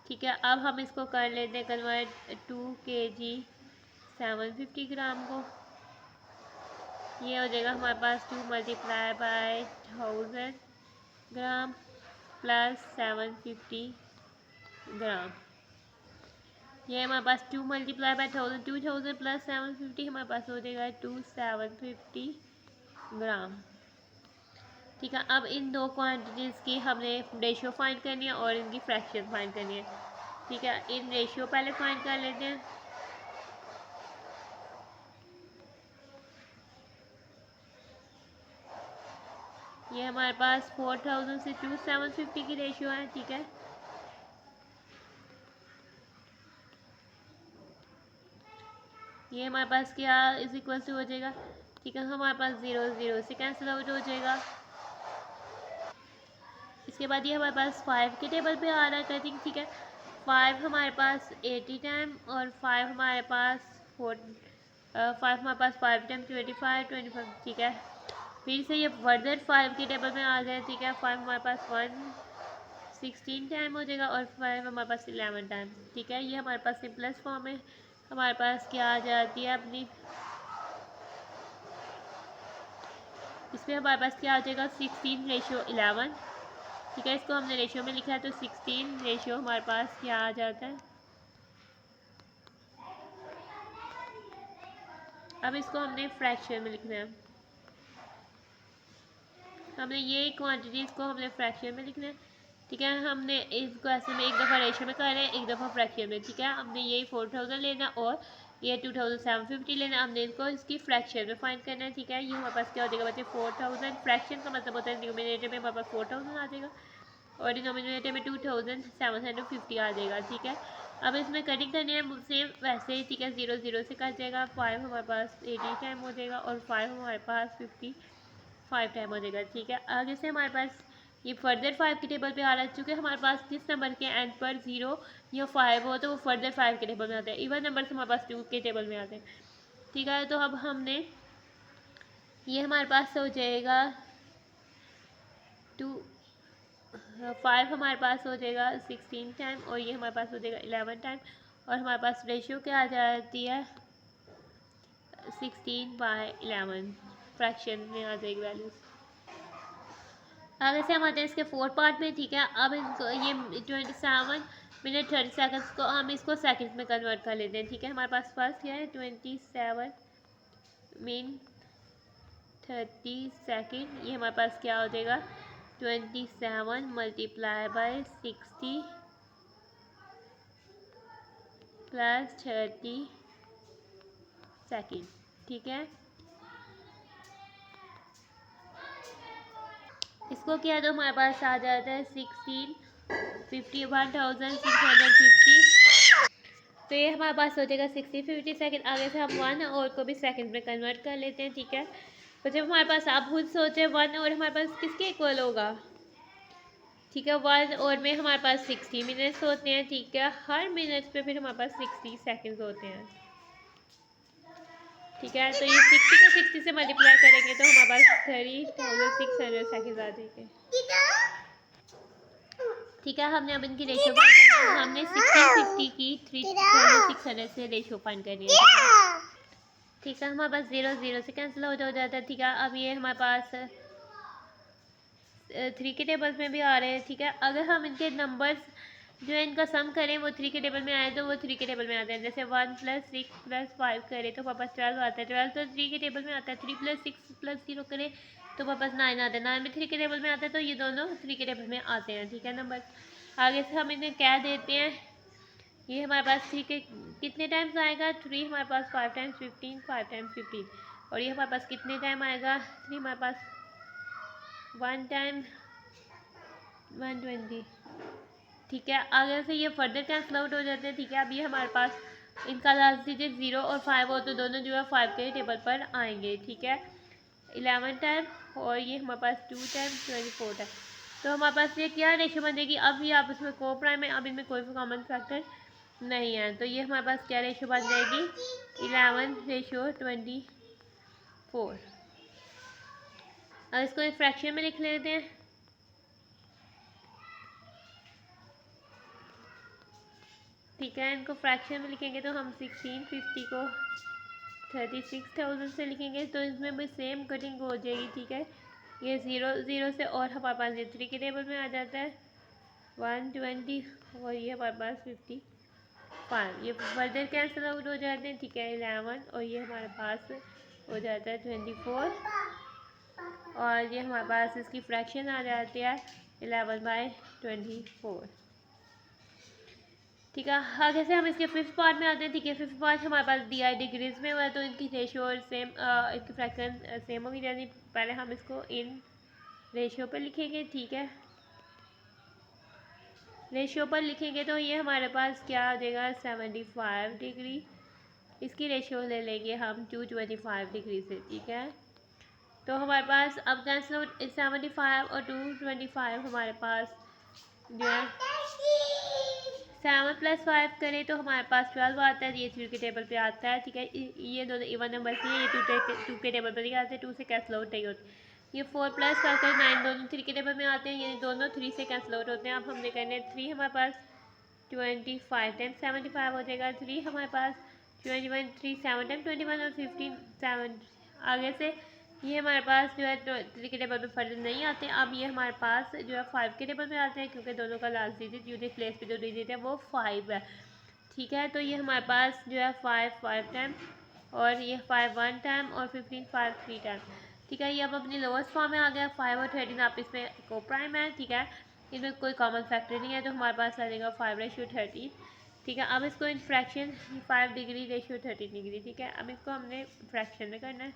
ठीक है। अब हम इसको कर लेते हैं कन्वर्ट 2 kg 750 ग्राम को। ये हो जाएगा हमारे पास 2 × 1000 ग्राम प्लस 750 ग्राम। ये हमारे पास 2 × 1000, 2000 प्लस 750 हमारे पास हो जाएगा 2750 ग्राम, ठीक है। अब इन दो क्वांटिटीज़ की हमने रेशियो फाइंड करनी है और इनकी फ्रैक्शन फाइंड करनी है, ठीक है। इन रेशियो पहले फाइंड कर लेते हैं। ये हमारे पास 4000 से 2750 की रेशियो है, ठीक है। ये हमारे पास क्या इज इक्वल से हो जाएगा, ठीक है। हमारे पास 0 0 से कैंसिल आउट हो जाएगा। इसके बाद ये हमारे पास 5 के टेबल पे आ रहा है कटिंग, ठीक है। 5 हमारे पास 80 टाइम और 5 हमारे पास 5 टाइम 25, ठीक है। फिर से ये फर्दर 5 के टेबल में आ गए, ठीक है। 5 हमारे पास 116 टाइम हो जाएगा और 5 हमारे पास 11 टाइम, ठीक है। ये हमारे पास सिंपलेस्ट फॉर्म है। हमारे पास क्या आ जाती है अपनी, इसमें हमारे पास क्या आ जाएगा 16:11, ठीक है। इसको हमने रेशियो में लिखा है तो 16 रेशियो हमारे पास क्या आ जाता है। अब इसको हमने फ्रैक्शन में लिखना है, हमने ये क्वांटिटीज़ को हमने फ्रैक्शन में लिखना है, ठीक है। हमने इसको ऐसे में एक दफ़ा रेशियो में कर रहे हैं, एक दफ़ा फ्रैक्शन में, ठीक है। हमने यही 4000 लेना और ये 2750 लेना, हमने इनको इसकी फ्रैक्शन में फाइंड करना है, ठीक है। ये हमारे पास क्या हो जाएगा बच्चे 4000, फ्रैक्शन का मतलब होता है न्यूमिनेटर में हमारे पास 4000 आ जाएगा और डिनोमिनेटर में 2750 आ जाएगा, ठीक है। अब इसमें कटिंग करनी है सेम वैसे ही, ठीक है। 0 0 से कट जाएगा, 5 हमारे पास 80 टाइम हो जाएगा और 5 हमारे पास 55 टाइम हो जाएगा, ठीक है। आगे से हमारे पास ये फर्दर 5 के टेबल पे आ रहा है, चूँकि हमारे पास जिस नंबर के एंड पर 0 या 5 हो तो वो फर्दर 5 के टेबल में आते हैं, इवन नंबर से हमारे पास 2 के टेबल में आते हैं, ठीक है। तो अब हमने ये हमारे पास हो जाएगा टू 5 हमारे पास हो जाएगा 16 टाइम और ये हमारे पास हो जाएगा 11 टाइम और हमारे पास रेशियो क्या आ जाती है 16/11 फ्रैक्शन में आ जाएगी वैल्यूज। आगे से हम आते हैं इसके फोर्थ पार्ट में। ठीक है, अब इनको ये 27 मिनट 30 सेकंड्स को हम इसको सेकंड्स में कन्वर्ट कर लेते हैं। ठीक है, हमारे पास फर्स्ट क्या है 27 मिन 30 सेकंड, ये हमारे पास क्या हो जाएगा 27 मल्टीप्लाई बाय 60 प्लस 30 सेकंड। ठीक है, इसको किया तो हमारे पास आ जाता है 1650 तो ये हमारे पास हो जाएगा 60-50 सेकेंड। आगे से हम 1 और को भी सेकंड में कन्वर्ट कर लेते हैं। ठीक है, तो जब हमारे पास आप खुद सोचे 1 और हमारे पास किसके इक्वल होगा। ठीक है, 1 और में हमारे पास 60 मिनट्स होते हैं। ठीक है, हर मिनट पे फिर हमारे पास 60 सेकेंड्स होते हैं। ठीक है, तो ये 60 को 60 से मल्टीप्लाई करेंगे तो हमारे पास 3600 सेकेंड आ जाएंगे। ठीक है, हमने अब इनकी रेशियो फाइंड करनी है। हमने 60-50 की 3600 से रेशियो फाइंड करनी है। ठीक है, हमारे पास 0 0 से कैंसिल हो जाता है। ठीक है, अब ये हमारे पास 3 के टेबल्स में भी आ रहे हैं। ठीक है, अगर हम इनके नंबर्स जो है इनका सम करें वो 3 के टेबल में आए तो वो 3 के टेबल में आते हैं। जैसे 1 + 6 + 5 करें तो वापस 12 आता है। 12 तो 3 के टेबल में आता है। 3 + 6 + 0 करें तो वापस 9 आता है। 9 भी 3 के टेबल में आता है, तो ये दोनों 3 के टेबल में आते हैं। ठीक है, नंबर आगे से हम इन्हें क्या देते हैं, ये हमारे पास 3 के कितने टाइम्स आएगा 3 हमारे पास 5 टाइम्स 15 5 टाइम्स 15 और ये हमारे पास कितने टाइम आएगा 3 हमारे पास 1 टाइम 120। ठीक है, आगे से ये फर्दर कैंसिल आउट हो जाते हैं। ठीक है, अब ये हमारे पास इनका लास्ट डिजिट 0 और 5 हो तो दोनों जो है 5 के टेबल पर आएंगे। ठीक है, 11 टाइम और ये हमारे पास 2 टाइम 24 टाइम, तो हमारे पास ये क्या रेशियो बनेगी। अब ये आपस में को प्राइम है, अब इनमें कोई भी कॉमन फैक्टर नहीं है, तो ये हमारे पास क्या रेशियो बन जाएगी 11:24। अब इसको एक फ्रैक्शन में लिख लेते हैं। ठीक है, इनको फ्रैक्शन में लिखेंगे तो हम 1650 को 36,000 से लिखेंगे तो इसमें भी सेम कटिंग हो जाएगी। ठीक है, ये 0 0 से और हमारे पास ये 3 के टेबल में आ जाता है 120 और ये हमारे पास 55, ये फर्दर कैंसिल आउट हो जाते हैं। ठीक है, 11 और ये हमारे पास हो जाता है 24 और ये हमारे पास इसकी फ्रैक्शन आ जाती है 11/24। ठीक है, आगे से हम इसके फिफ्थ पार्ट में आते हैं। ठीक है, फिफ्थ पार्ट हमारे पास दी आई डिग्रीज में हुआ है तो इनकी रेशियो और सेम इनकी फ्रैक्शन सेम होगी। यानी पहले हम इसको इन रेशियो पर लिखेंगे। ठीक है, रेशियो पर लिखेंगे तो ये हमारे पास क्या आ जाएगा 75 डिग्री, इसकी रेशियो ले लेंगे हम 225 डिग्री से। ठीक है, तो हमारे पास अब कैंसिल आउट 75 और 225 हमारे पास जो है 7 + 5 करें तो हमारे पास 12 आता है, ये 3 के टेबल पे आता है। ठीक है, ये दोनों इवन नंबर नहीं है, ये 2 के टेबल पर नहीं आते, 2 से कैंसिल आउट नहीं होते। ये 4 + 5 करें 9 दोनों 3 के टेबल में आते हैं, ये दोनों 3 से कैंसिल आउट होते हैं। अब हमने करने 3 हमारे पास 25 टाइम्स 75 हो जाएगा, 3 हमारे पास 21 3 7 टाइम 21 और 15 7 आगे से ये हमारे पास जो है 3 के टेबल में फर्दर नहीं आते। अब ये हमारे पास जो है 5 के टेबल में आते हैं क्योंकि दोनों का लास्ट डिजिट यूनिट प्लेस पे जो डिजिट है वो 5 है। ठीक है, तो ये हमारे पास जो है 5 टाइम और ये 5 1 टाइम और 15 5 3 टाइम। ठीक है, ये अब अपनी लोअर्स्ट फॉर्म में आ गया 5 और 13 आप इसमें को प्राइम है। ठीक है, इनमें कोई कॉमन फैक्टर नहीं है तो हमारे पास आ जाएगा 5/13। ठीक है, अब इसको in fraction 5 degree ratio 13 degree. ठीक है, अब इसको हमने फ्रैक्शन में करना है।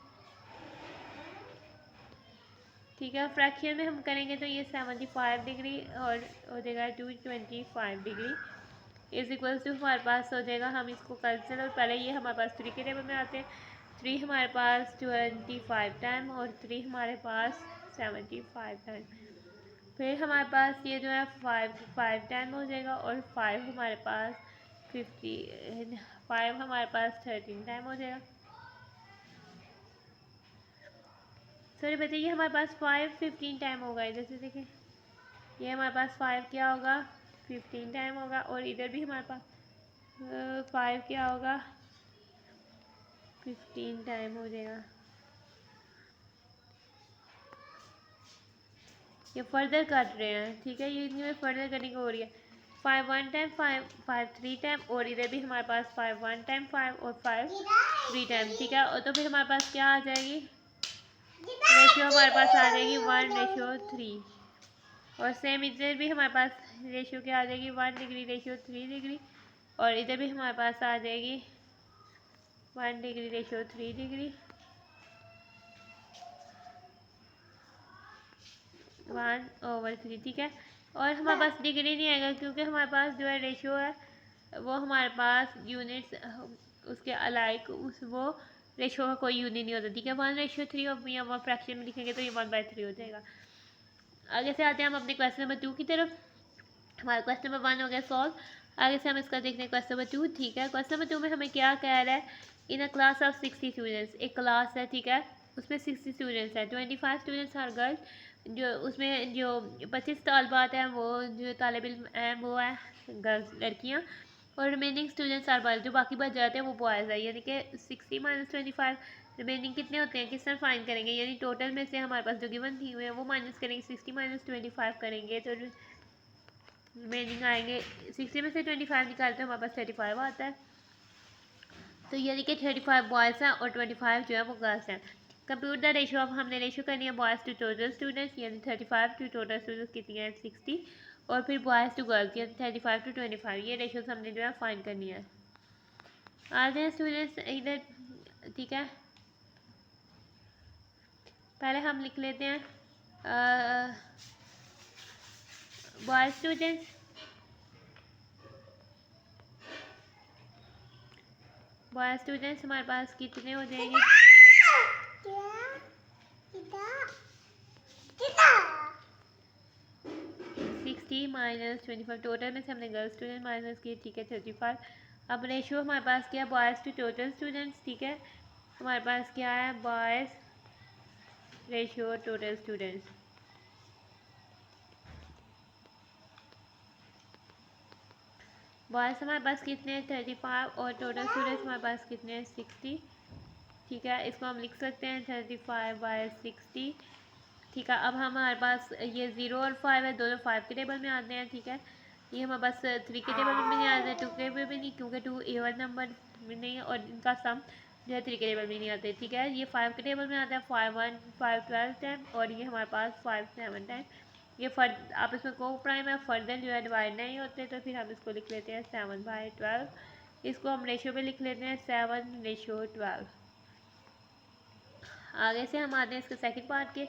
ठीक है, फ्रैक्शन में हम करेंगे तो ये 75 डिग्री और हो जाएगा 225 डिग्री इज इक्वल्स टू हमारे पास हो जाएगा, हम इसको कैंसिल और पहले ये हमारे पास 3 के टेबल में आते हैं, 3 हमारे पास 25 टाइम और 3 हमारे पास 75 टाइम, फिर हमारे पास ये जो है 5 टाइम हो जाएगा और 5 हमारे पास 5 हमारे पास 13 टाइम हो जाएगा। सॉरी बताइए, हमारे पास 5 15 टाइम होगा इधर से, देखें ये हमारे पास 5 क्या होगा 15 टाइम होगा, और इधर भी हमारे पास 5 क्या होगा 15 टाइम हो जाएगा। ये फर्दर काट रहे हैं, ठीक है, ये इनमें फर्दर कटिंग हो रही है। 5 1 टाइम, 5 3 टाइम, और इधर भी हमारे पास 5 1 टाइम 5 और 5 3 टाइम, ठीक है। और तो फिर हमारे पास क्या आ जाएगी रेशियो, हमारे पास आ जाएगी 1:3। और सेम इधर भी हमारे पास रेशियो क्या आ जाएगी 1 डिग्री रेशियो 3 डिग्री, और इधर भी हमारे पास आ जाएगी 1 डिग्री रेशियो 3 डिग्री, 1/3, ठीक है। और हमारे पास डिग्री नहीं आएगा क्योंकि हमारे पास जो है रेशियो है वो हमारे पास यूनिट्स उसके अलाइक उस वो रेशियो का कोई यूनिट नहीं होता, ठीक है। 1:3 और या 1 फ्रैक्शन में लिखेंगे तो ये 1/3 हो जाएगा। आगे से आते हैं हम अपने क्वेश्चन नंबर 2 की तरफ। हमारा क्वेश्चन नंबर 1 हो गया सॉल्व। आगे से हम इसका देखते हैं क्वेश्चन नंबर 2, ठीक है। क्वेश्चन नंबर 2 में हमें क्या कह रहा है, इन अ क्लास ऑफ 60 स्टूडेंट्स, एक क्लास है, ठीक है, उसमें 60 स्टूडेंट्स हैं, 25 स्टूडेंट्स आर गर्ल्स, जो उसमें जो 25 तालबात हैं वो जो तालिब इल्म हैं वो है गर्ल्स लड़कियाँ, और रिमेनिंग स्टूडेंट्स आर बॉयज़, जो बाकी बच जाते हैं वो बॉयज़ है, यानी कि 60 - 25 रिमेनिंग कितने होते हैं, किस तरह फाइंड करेंगे, यानी टोटल में से हमारे पास जो गिवन थी हुए हैं वो माइनस करेंगे, 60 - 25 करेंगे तो रिमेनिंग आएंगे। 60 में से 25 निकालते हैं हमारे पास 35 आता है, तो यानी कि 35 बॉयज़ हैं और 25 जो है वो गर्ल्स हैं। कंप्यूट द रेशियो, अब हमने रेशियो करनी है बॉयज़ टू टोटल स्टूडेंट्स, यानी 35 टू टोटल स्टूडेंट्स कितनी है 60, और फिर बॉयज़ टू गर्ल्स यानी 35 टू 25, ये रेशियोज हमने जो है फाइंड करनी है। आ जाए स्टूडेंट्स इधर, ठीक है। पहले हम लिख लेते हैं बॉयज़ स्टूडेंट्स, बॉयज़ स्टूडेंट्स हमारे पास कितने हो जाएंगे 60 - 25, टोटल में से हमने गर्ल्स स्टूडेंट माइनस किए, ठीक है 35। अब रेशियो हमारे पास क्या है बॉयज़ टू टोटल स्टूडेंट्स, ठीक है, हमारे पास क्या है boys ratio total students, boys हमारे पास कितने हैं 35 और टोटल स्टूडेंट्स हमारे पास कितने हैं 60, ठीक है। इसको हम लिख सकते हैं 35/60, ठीक है। अब हमारे पास ये 0 और 5 है, दोनों 5 के टेबल में आते हैं, ठीक है। ये हमारे पास 3 के टेबल में भी नहीं आते, 2 के टेबल में नहीं, क्योंकि 2 इवन नंबर में नहीं है, और इनका सम जो है 3 के टेबल में नहीं आते, ठीक है। ये 5 के टेबल में आता है 5 1 5 12 टाइम, और ये हमारे पास 5 7 टाइम। ये आपस में को प्राइम है, फर्दर जो है डिवाइड नहीं होते, तो फिर हम इसको लिख लेते हैं 7/12। इसको हम रेशियो पे लिख लेते हैं 7:12। आगे से हम आते हैं इसके सेकंड पार्ट के,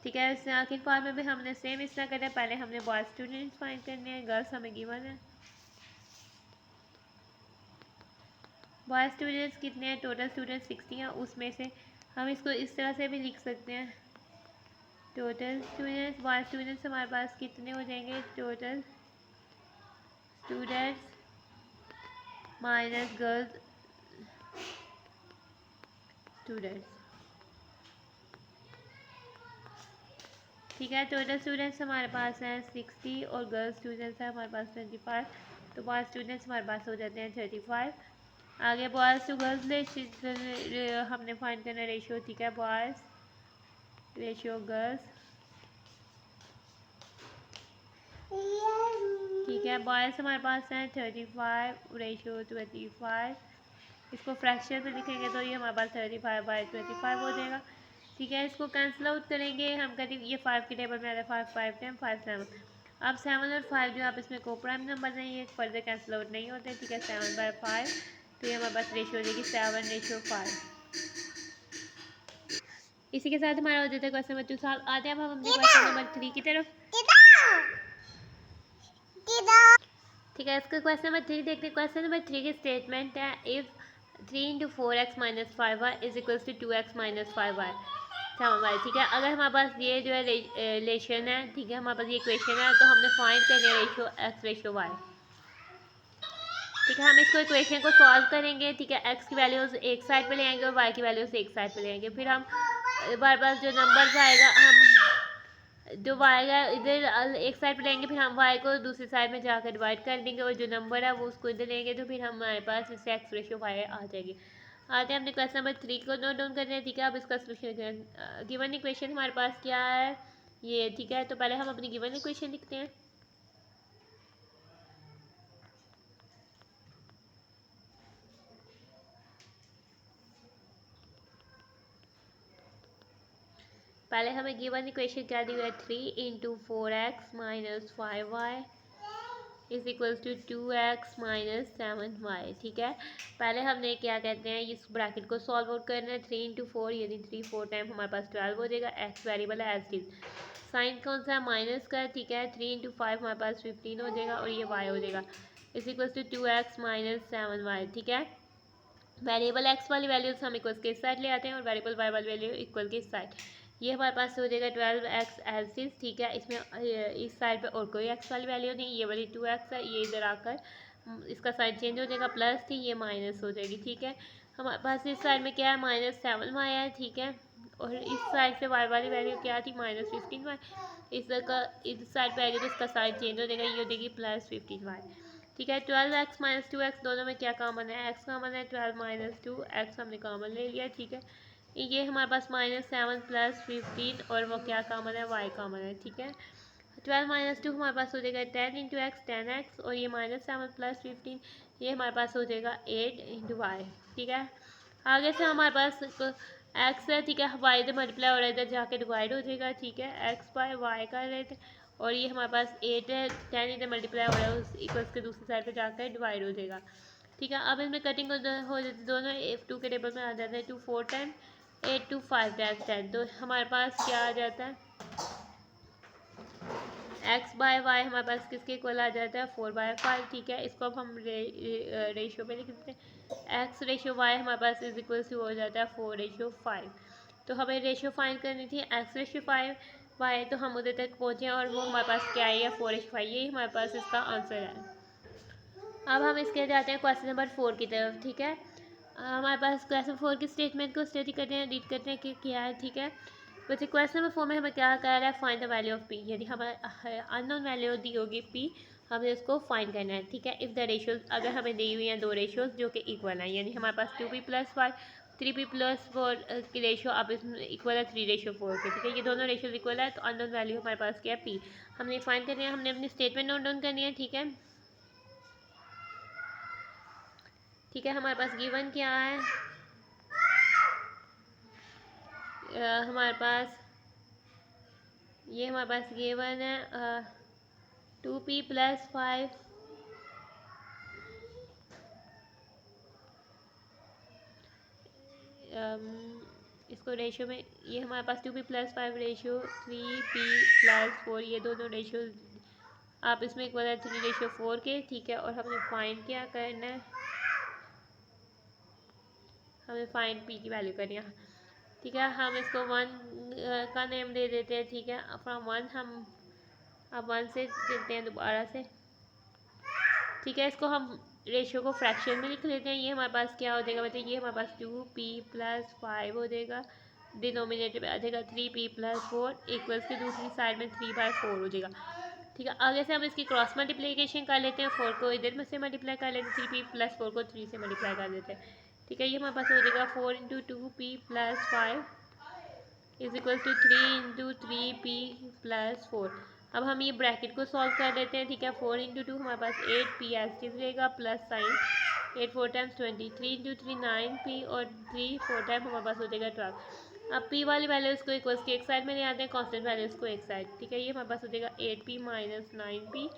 ठीक है। सेकंड पार्ट में भी हमने सेम इस तरह करना है, पहले हमने बॉयज़ स्टूडेंट्स फाइंड करने हैं, गर्ल्स हमें गिवन है। बॉयज़ स्टूडेंट्स कितने हैं टोटल स्टूडेंट्स 60 हैं, उसमें से हम इसको इस तरह से भी लिख सकते हैं, टोटल स्टूडेंट्स बॉयज़ स्टूडेंट्स हमारे पास कितने हो जाएंगे total students minus girls students, ठीक है। टोटल स्टूडेंट्स हमारे पास हैं 60 और गर्ल्स स्टूडेंट्स हैं हमारे पास 25, तो बॉयज़ स्टूडेंट्स हमारे पास हो जाते हैं 35। आगे बॉयज़ टू गर्ल्स हमने फाइंड करना रेशियो, ठीक है, बॉयज़ रेशियो गर्ल्स, ठीक है। बॉयज़ हमारे पास हैं 35 रेशियो 25, इसको फ्रैक्शन में लिखेंगे तो ये हमारे पास 35/25 हो जाएगा, ठीक है। इसको कैंसिल आउट करेंगे हम, करेंगे ये 5 के टेबल में आ रहा है 5 5 10 5 7, अब 7 और 5 जो आप इसमें को प्राइम नंबर नहीं है, फर्दर कैंसिल आउट नहीं होते, ठीक है। 7/5, तो ये हमारे पास रेशियो हो जाएगी 7:5। इसी के साथ हमारा हो जाता है क्वेश्चन नंबर 2 सॉल्व। आते हैं अब हम अपने क्वेश्चन नंबर 3 की तरफ, ठीक है। इसका क्वेश्चन नंबर 3 देखते हैं। क्वेश्चन नंबर 3 की स्टेटमेंट है, if 3 × 4x - 5y = 2x - 5y 7y, ठीक है। अगर हमारे पास ये जो है रिलेशन है, ठीक है, हमारे पास ये इक्वेशन है, तो हमने फाइंड करना है रेशियो x रेशियो y, ठीक है। हम इसको इक्वेशन को सॉल्व करेंगे, ठीक है। x की वैल्यूज़ एक साइड पे ले आएंगे और y की वैल्यूज़ एक साइड पे ले आएंगे, फिर हम हमारे पास जो नंबर्स आएगा हम जो आएगा इधर एक साइड पे लेंगे, फिर हम वाई को दूसरी साइड में जाकर डिवाइड कर देंगे और जो नंबर है वो उसको इधर लेंगे, तो फिर हमारे पास इससे एक्स रेशो वाई आ जाएगी। आते हैं अपने क्वेश्चन नंबर 3 को नोट डाउन करते हैं। ठीक है, अब इसका सोल्यूशन करें। गिवन इक्वेशन हमारे पास क्या है ये। ठीक है, तो पहले हम अपनी गिवन इक्वेशन लिखते हैं। पहले हमें गिवन इक्वेशन क्या दी हुई है, 3 × 4x - 5y is equals to 2x - 7y। ठीक है, पहले हमने क्या कहते हैं इस ब्रैकेट को सॉल्व आउट करना है। 3 × 4 यानी 3 4 टाइम हमारे पास 12 हो जाएगा। x वेरिएबल है एज इट इज, साइन कौन सा है माइनस का। ठीक है, 3 × 5 हमारे पास 15 हो जाएगा और ये y हो जाएगा is equals to 2x - 7y। ठीक है, वेरिएबल x वाली वैल्यूज हम इक्वल के इस साइड ले आते हैं और वेरिएबल y वाली वैल्यू इक्वल के इस साइड। ये हमारे पास हो जाएगा 12x एज इज। ठीक है, इसमें इस साइड पे और कोई x वाली वैल्यू नहीं, ये वाली 2x है, ये इधर आकर इसका साइड चेंज हो जाएगा, प्लस थी ये माइनस हो जाएगी। ठीक है, हमारे पास इस साइड में क्या है -7y है। ठीक है, और इस साइड से y वाली वैल्यू क्या थी -15y। इस साइड पे आएगी तो इसका साइड चेंज हो जाएगा, ये हो जाएगी +15y। ठीक है, 12x - 2x दोनों में क्या कॉमन है, x कॉमन है, 12 - 2x हमने कॉमन ले लिया। ठीक है, ये हमारे पास -7 + 15 और वो क्या कॉमन है, y कॉमन है। ठीक है, 12 - 2 हमारे पास हो जाएगा 10 × x 10x और ये -7 + 15 ये हमारे पास हो जाएगा 8 × y। ठीक है, आगे से हमारे पास x है। ठीक है, y इधर मल्टीप्लाई हो रहा है, इधर जाके डिवाइड हो जाएगा। ठीक है, x बाय y कर रहे थे और ये हमारे पास 8 है, 10 इधर मल्टीप्लाई हो रहा है, उस इक्वल्स के दूसरी साइड पे जाकर डिवाइड हो जाएगा। ठीक है, अब इसमें कटिंग हो जाती, दोनों 2 के टेबल में आ जाते हैं, 2 4 10 8 2 5 10। तो हमारे पास क्या आ जाता है, x बाय वाई हमारे पास किसके इक्वल आ जाता है 4/5। ठीक है, इसको अब हम रेशियो पे लिख देते हैं। x रेशियो y हमारे पास इज इक्वल टू हो जाता है 4/5। तो हमें रेशियो फाइंड करनी थी x रेशियो 5y, तो हम उधर तक पहुँचे और वो हमारे पास क्या है 4/5, यही हमारे पास इसका आंसर है। अब हम इसके जाते हैं क्वेश्चन नंबर 4 की तरफ। ठीक है, हमारे पास क्वेश्चन 4 की स्टेटमेंट को स्टडी करते हैं, रीड करते हैं कि क्या है। ठीक है, वैसे क्वेश्चन नंबर 4 में हमें क्या कह रहा है, find the value of p। यदि हमें अननोन वैल्यू दी होगी p, हमें उसको फाइंड करना है। ठीक है, इफ़ द रेशियोज, अगर हमें दी हुई हैं दो रेशियोज जो कि इक्वल हैं, यानी हमारे पास 2p + 5 3p + 4 की रेशियो अब इसमें इक्वल है 3/4 के। ठीक है, ये दोनों रेशियोज इक्वल है, तो अननोन वैल्यू हमारे पास क्या है p, हमने फाइंड करनी है, हमने अपनी स्टेटमेंट नोट डाउन करनी है। ठीक है, ठीक है, हमारे पास गिवन क्या है, हमारे पास ये हमारे पास गिवन है 2p + 5 इसको रेशियो में, ये हमारे पास 2p + 5 रेशियो 3p + 4 ये दोनों रेशियो आप इसमें इक्वल है 3/4 के। ठीक है, और हमें फाइंड क्या करना है, हमें फाइंड p की वैल्यू करनी है। ठीक है, हम इसको 1 का नेम दे देते हैं। ठीक है, फ्रॉम 1 हम अब 1 से चलते हैं दोबारा से। ठीक है, इसको हम रेशियो को फ्रैक्शन में लिख लेते हैं। ये हमारे पास क्या हो जाएगा बताइए, ये हमारे पास 2p + 5 हो जाएगा, डिनोमिनेटर पे आ जाएगा 3p + 4 इक्वल्स की दूसरी साइड में 3/4 हो जाएगा। ठीक है, आगे से हम इसकी क्रॉस मल्टीप्लिकेशन कर लेते हैं, 4 को इधर में से मल्टीप्लाई कर लेते हैं, 3p + 4 को 3 से मल्टीप्लाई कर देते हैं। ठीक है, ये हमारे पास हो जाएगा 4 × 2p + 5 is equal to 3 × 3p + 4। अब हम ये ब्रैकेट को सॉल्व कर लेते हैं। ठीक है, 4 × 2 हमारे पास 8p ऐसे रहेगा, प्लस साइन 8 4 टाइम्स 20, 3 × 3 9p और 3 4 टाइम हमारे पास हो जाएगा 12। अब p वाली वैल्यूज़ को इक्वल्स के एक साइड में ले आते हैं, कांस्टेंट वैल्यूज़ को एक साइड। ठीक है, ये हमारे पास हो जाएगा 8p - 9p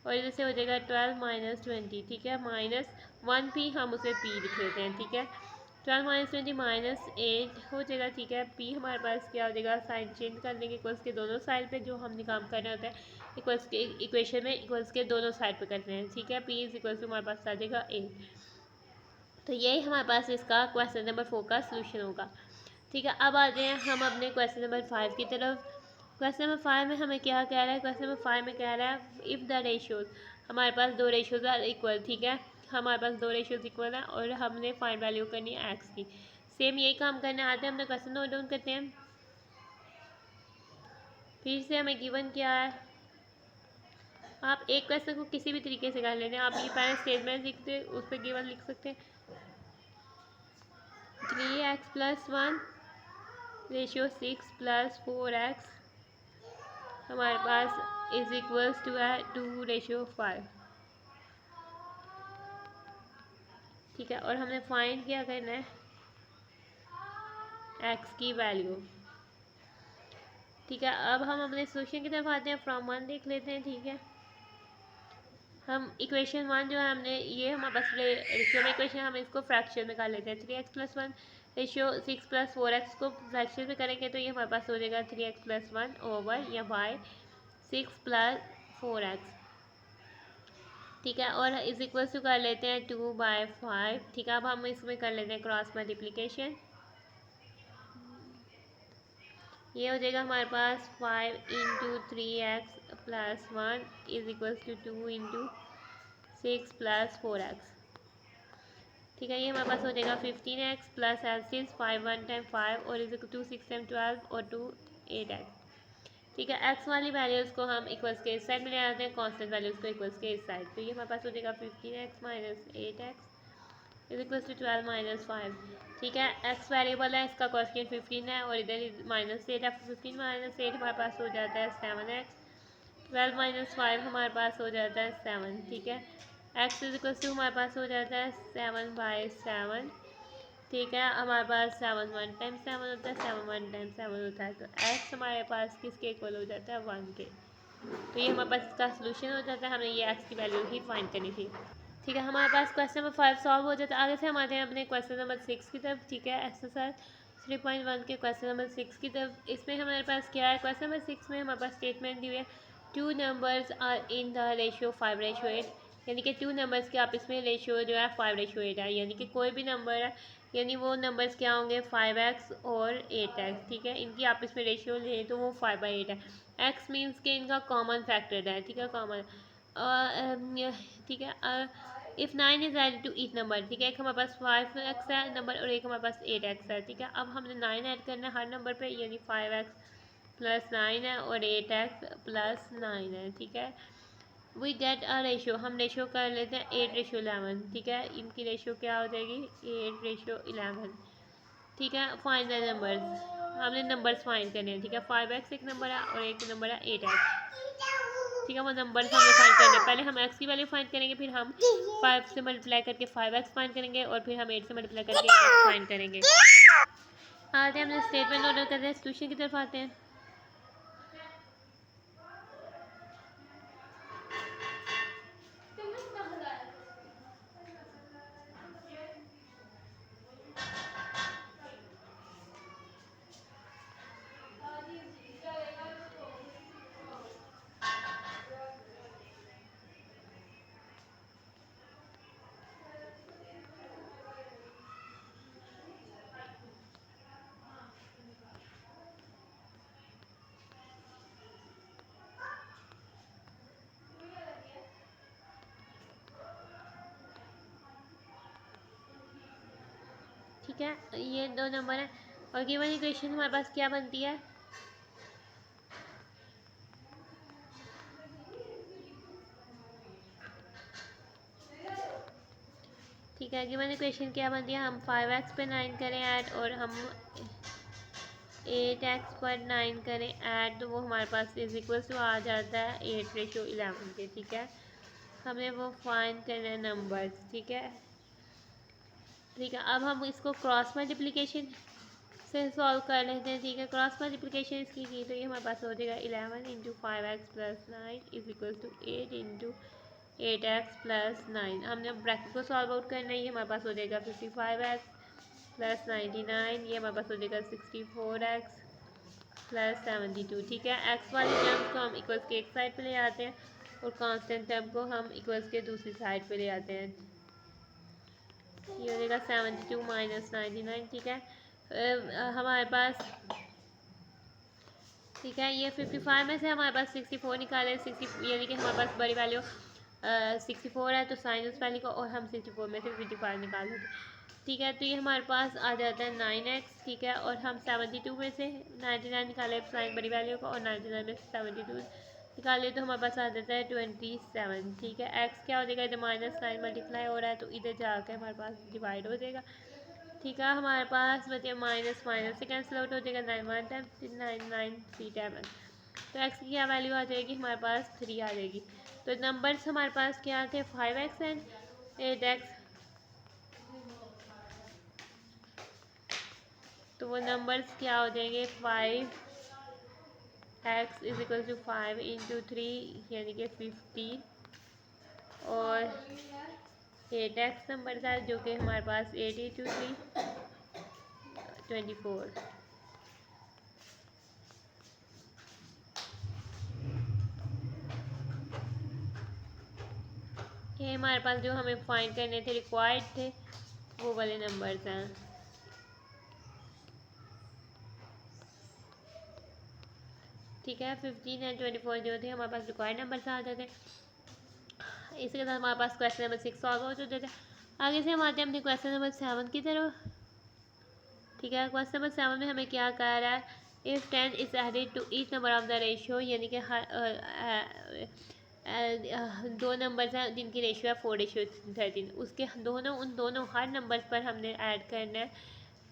और इधर से हो जाएगा 12 - 20। ठीक है, -1p हम उसे p लिख लेते हैं। ठीक है, 12 - 20 -8 हो जाएगा। ठीक है, p हमारे पास क्या हो जाएगा, साइन चेंज कर देंगे, इक्वल्स के दोनों साइड पे जो हमने काम करना होता है इक्वल्स के इक्वेशन में इक्वल्स के दोनों साइड पे करते हैं। ठीक है, p इज इक्वल्स टू हमारे पास आ जाएगा 8। तो यही हमारे पास इसका क्वेश्चन नंबर 4 का सोल्यूशन होगा। ठीक है, अब आ जाए हम अपने क्वेश्चन नंबर 5 की तरफ। क्वेश्चन नंबर 5 में हमें क्या कह रहा है, क्वेश्चन नंबर 5 में कह रहा है इफ़ द रेशियोज, हमारे पास दो रेशियोज आर इक्वल। ठीक है, हमारे पास दो रेशियोज इक्वल हैं और हमने फाइंड वैल्यू करनी है एक्स की। सेम यही काम करने आते हैं। हम लोग क्वेश्चन नोट डाउन करते हैं। फिर से हमें गिवन क्या है, आप एक क्वेश्चन को किसी भी तरीके से कर लेते हैं। आप ये पहले स्टेटमेंट लिखते उस पर गिवन लिख सकते हैं। 3x+1 रेशियो 6 + 4x हमारे पास इज इक्वल्स टू है 2:5। ठीक है, और हमने फाइंड क्या करना है, x की वैल्यू। ठीक है, अब हम अपने सोल्यूशन की तरफ आते हैं। फ्रॉम 1 देख लेते हैं। ठीक है, हम इक्वेशन 1 जो है हमने ये हमारे पास रेशियो में इक्वेशन, हम इसको फ्रैक्शन में कर लेते हैं। 3x+1 रेशियो 6 + 4x को फ्रैक्शन में करेंगे तो ये हमारे पास हो जाएगा 3x+1 ओवर या बाय 6 + 4x। ठीक है, और इज इक्वल टू कर लेते हैं 2/5। ठीक है, अब हम इसमें कर लेते हैं क्रॉस मल्टीप्लिकेशन। ये हो जाएगा हमारे पास 5 × 3x+1 is equal to 2 × 6 + 4x। ठीक है, ये हमारे पास हो जाएगा 15x प्लस एल्सिस 5 1 टाइम 5 और इज इक्वल टू 6 टाइम 12 और 2 8x। ठीक है, x वाली वैल्यूज़ को हम इक्वल्स के इस साइड में ले आते हैं, कांस्टेंट वैल्यूज़ को इक्वल्स के इस साइड। तो ये हमारे पास हो जाएगा 15x - 8x is equals to 12 - 5। ठीक है, x वेरिएबल है, इसका कोएफिशिएंट 15 है और इधर -8 है। 15 - 8 हमारे पास हो जाता है 7x। 12 - 5 हमारे पास हो जाता है 7। ठीक है, x इज इक्वल टू हमारे पास हो जाता है 7/7। ठीक है, हमारे पास 7 1 टाइम 7 होता है, 7 1 टाइम 7 होता है। तो x हमारे पास किसके इक्वल हो जाता है, 1 के। तो ये हमारे पास इसका सोल्यूशन हो जाता है। हमें ये x की वैल्यू ही फाइंड करनी थी। ठीक है, हमारे पास क्वेश्चन नंबर 5 सॉल्व हो जाता है। आगे से हम आते हैं अपने क्वेश्चन नंबर 6 की तरफ। ठीक है, एक्सरसाइज 3.1 के क्वेश्चन नंबर 6 की तरफ। इसमें हमारे पास क्या है, क्वेश्चन नंबर 6 में हमारे पास स्टेटमेंट दी हुई है 2 numbers are in the ratio 5:8। यानी कि 2 नंबर्स के आपस में रेशियो जो है 5:8 है। यानी कि कोई भी नंबर है, यानी वो नंबर्स क्या होंगे 5x और 8x। ठीक है, इनकी आपस में रेशियो ले तो वो 5/8 है। x मीन्स के इनका कॉमन फैक्टर है। ठीक है, कॉमन। ठीक है, if 9 is added to each number. ठीक है, एक हमारे पास 5x है नंबर और एक हमारे पास 8x है। ठीक है, अब हमने 9 ऐड करना है हर नंबर पे, यानी 5x + 9 है और 8x + 9 है। ठीक है, वी गेट अ रेशियो, हम रेशियो कर लेते हैं 8:11। ठीक है, इनकी रेशियो क्या हो जाएगी 8:11। ठीक है, फाइंड द नंबर्स, हमने नंबर्स फाइंड करने हैं। ठीक है, 5x एक नंबर है और एक नंबर है 8x। ठीक है, वो नंबर्स हमें फाइंड करने हैं। पहले हम x की वैल्यू फाइंड करेंगे, फिर हम 5 से मल्टीप्लाई करके 5x फाइंड करेंगे और फिर हम 8 से मल्टीप्लाई करके 8x फाइंड करेंगे। आते हैं, हमने स्टेटमेंट ऑर्डर कर रहे हैं, सोल्यूशन की तरफ आते हैं। ठीक है, ये 2 नंबर है और गिवन इक्वेशन हमारे पास क्या बनती है, ठीक है, गिवन इक्वेशन क्या बनती है, हम 5x पे 9 करें ऐड और हम 8x पर 9 करें ऐड, तो वो हमारे पास इज इक्वल टू आ जाता है 8:11 के। ठीक है, हमें वो फाइंड करना है नंबर्स। ठीक है, ठीक है, अब हम इसको क्रॉस मल्टीप्लिकेशन से सॉल्व कर लेते हैं। ठीक है, क्रॉस मल्टीप्लिकेशन इसकी की तो ये हमारे पास हो जाएगा 11 × 5x + 9 is equal to 8 × 8x + 9। हमने ब्रैकेट को सॉल्व आउट करना है, ये हमारे पास हो जाएगा 55x + 99, ये हमारे पास हो जाएगा 64x + 72। ठीक है, x वाली टर्म्स को हम इक्वल्स के एक साइड पे ले आते हैं और कांस्टेंट टर्म को हम इक्वल्स के दूसरी साइड पे ले आते हैं। ये हो जाएगा 72 - 99। ठीक है, हमारे पास, ठीक है, ये 55 में से हमारे पास 64 निकाले, 60 यानी कि हमारे पास बड़ी वैल्यू 64 है तो साइन उस वैल्यू का, और हम 64 में से 55 निकाल लेंगे। ठीक है, तो ये हमारे पास आ जाता है 9x। ठीक है, और हम 72 में से 99 निकाले साइन बड़ी वैल्यू का, और 99 में से 72 निकाले तो हमारे पास आ जाता है 27। ठीक है, x क्या हो जाएगा, इधर -9 मल्टीप्लाई हो रहा है तो इधर जाके हमारे पास डिवाइड हो जाएगा। ठीक है, हमारे पास बचे माइनस माइनस से कैंसिल आउट हो जाएगा, 9 1 टाइम 9 9 3 टाइम। तो x की क्या वैल्यू आ जाएगी, हमारे पास 3 आ जाएगी। तो नंबर्स हमारे पास क्या थे, 5x एंड 8x। तो वो नंबर्स क्या हो जाएंगे, 5x is equal to 5 into 3 यानी कि 15, और 8x नंबर था जो कि हमारे पास 8 इंटू 3 24। ये हमारे पास जो हमें फाइंड करने थे, रिक्वायर्ड थे, वो वाले नंबर्स हैं। ठीक है, 15 एंड 24 जो थे हमारे पास रिक्वायर्ड नंबर्स आ जाते हैं। इसके साथ हमारे पास क्वेश्चन नंबर 6 सॉल्व हो जाते थे। आगे से हम आते हैं अपने क्वेश्चन नंबर 7 की तरफ। ठीक है, क्वेश्चन नंबर 7 में हमें क्या कह रहा है, if 10 is added to each number of the ratio, यानी कि दो नंबर्स हैं जिनकी रेशियो है 4:13, उसके दोनों उन दोनों हर नंबर पर हमने ऐड करना है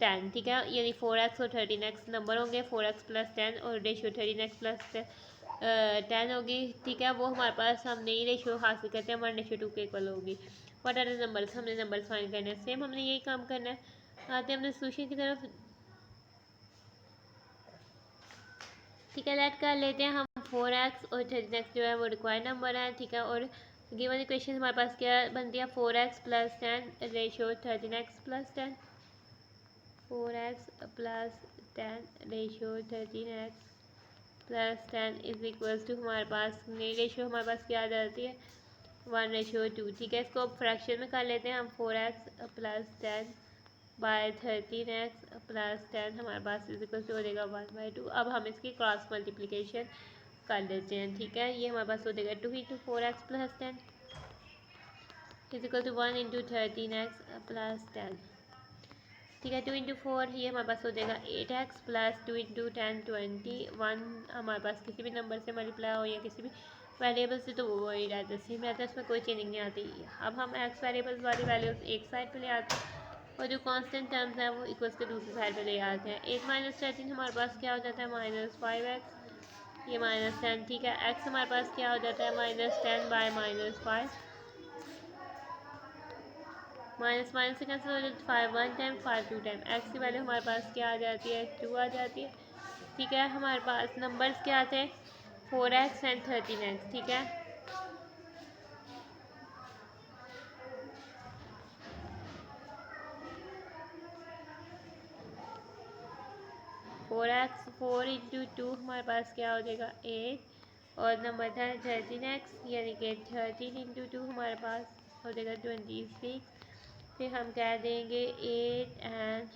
10। ठीक है, यानी 4x और 13x नंबर होंगे, 4x प्लस 10 और रेशियो 13x प्लस 10 होगी। ठीक है, वो हमारे पास हमने ये रेशियो हासिल करते हैं 1:2 के इक्वल होगी। व्हाट आर द नंबर्स, हमने नंबर्स फाइंड करना है, सेम हमने यही काम करना है। आते हैं अपने सोल्यूशन की तरफ। ठीक है, लेट कर लेते हैं हम 4x और 13x जो है वो रिक्वायर्ड नंबर है। ठीक है, और गिवन इक्वेशन हमारे पास क्या बनती है, 4x plus 10 ratio 13x plus 10, 4x plus 10 ratio 13x plus 10 is equals to हमारे पास नई रेशियो हमारे पास क्या आ जाती है, 1:2। ठीक है, इसको फ्रैक्शन में कर लेते हैं हम, 4x plus 10 bye 13x plus 10 हमारे पास इजिकल हो जाएगा 1/2। अब हम इसकी क्रॉस मल्टीप्लिकेशन कर लेते हैं। ठीक है, ये हमारे पास हो जाएगा 2 into 4x plus 10 is equal to 1 into 13x plus 10। ठीक है, 2 इंटू 4 ये हमारे पास हो जाएगा 8x प्लस 2 इंटू 10 21। हमारे पास किसी भी नंबर से मल्टीप्लाई हो या किसी भी वेरिएबल से तो वो वही रहता है, सेम रहता है, उसमें कोई चेंजिंग नहीं आती। अब हम एक्स वेरिएबल्स वाली वैल्यूज एक साइड पे ले आते हैं और जो कांस्टेंट टर्म्स हैं वो इक्वल्स के दूसरी साइड पे ले आते हैं। 8 माइनस 13 हमारे पास क्या हो जाता है, -5x, ये -10। ठीक है, x हमारे पास क्या हो जाता है, -10 बाय -5, माइनस माइनस से कैंसिल हो जाता है, 5 1 टाइम 5 2 टाइम। एक्स की वैल्यू हमारे पास क्या आ जाती है, 2 आ जाती है। ठीक है, हमारे पास नंबर्स क्या थे, 4x एंड 13x। ठीक है, 4x 4 इंटू 2 हमारे पास क्या हो जाएगा 8, और नंबर था 13x यानी कि 13 इंटू 2 हमारे पास हो जाएगा 26। फिर हम कह देंगे 8 एंड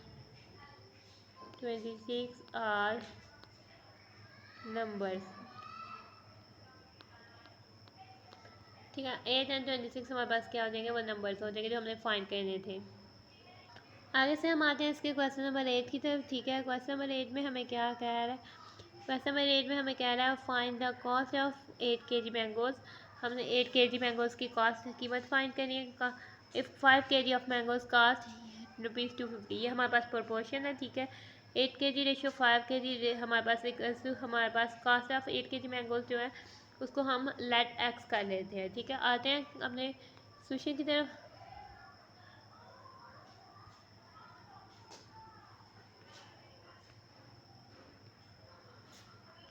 26 आर नंबर्स। ठीक है, 8 एंड 26 हमारे पास क्या हो जाएंगे, वो नंबर्स हो जाएंगे जो हमने फाइंड करने थे। आगे से हम आते हैं इसके क्वेश्चन नंबर 8 की तरफ। ठीक है, क्वेश्चन नंबर 8 में हमें क्या कह रहा है, क्वेश्चन नंबर 8 में हमें कह रहा है find the cost of 8 kg mangoes. हमने 8 kg मैंगोज की कीमत फाइंड करनी है। If 5 kg of mangoes cost ₹250, ये हमारे पास प्रोपोर्शन है। ठीक है, 8 kg रेशियो 5 kg हमारे पास कास्ट ऑफ 8 kg मैंगोज जो है उसको हम लेट एक्स कर लेते हैं। ठीक है, आते हैं अपने सोल्यूशन की तरफ।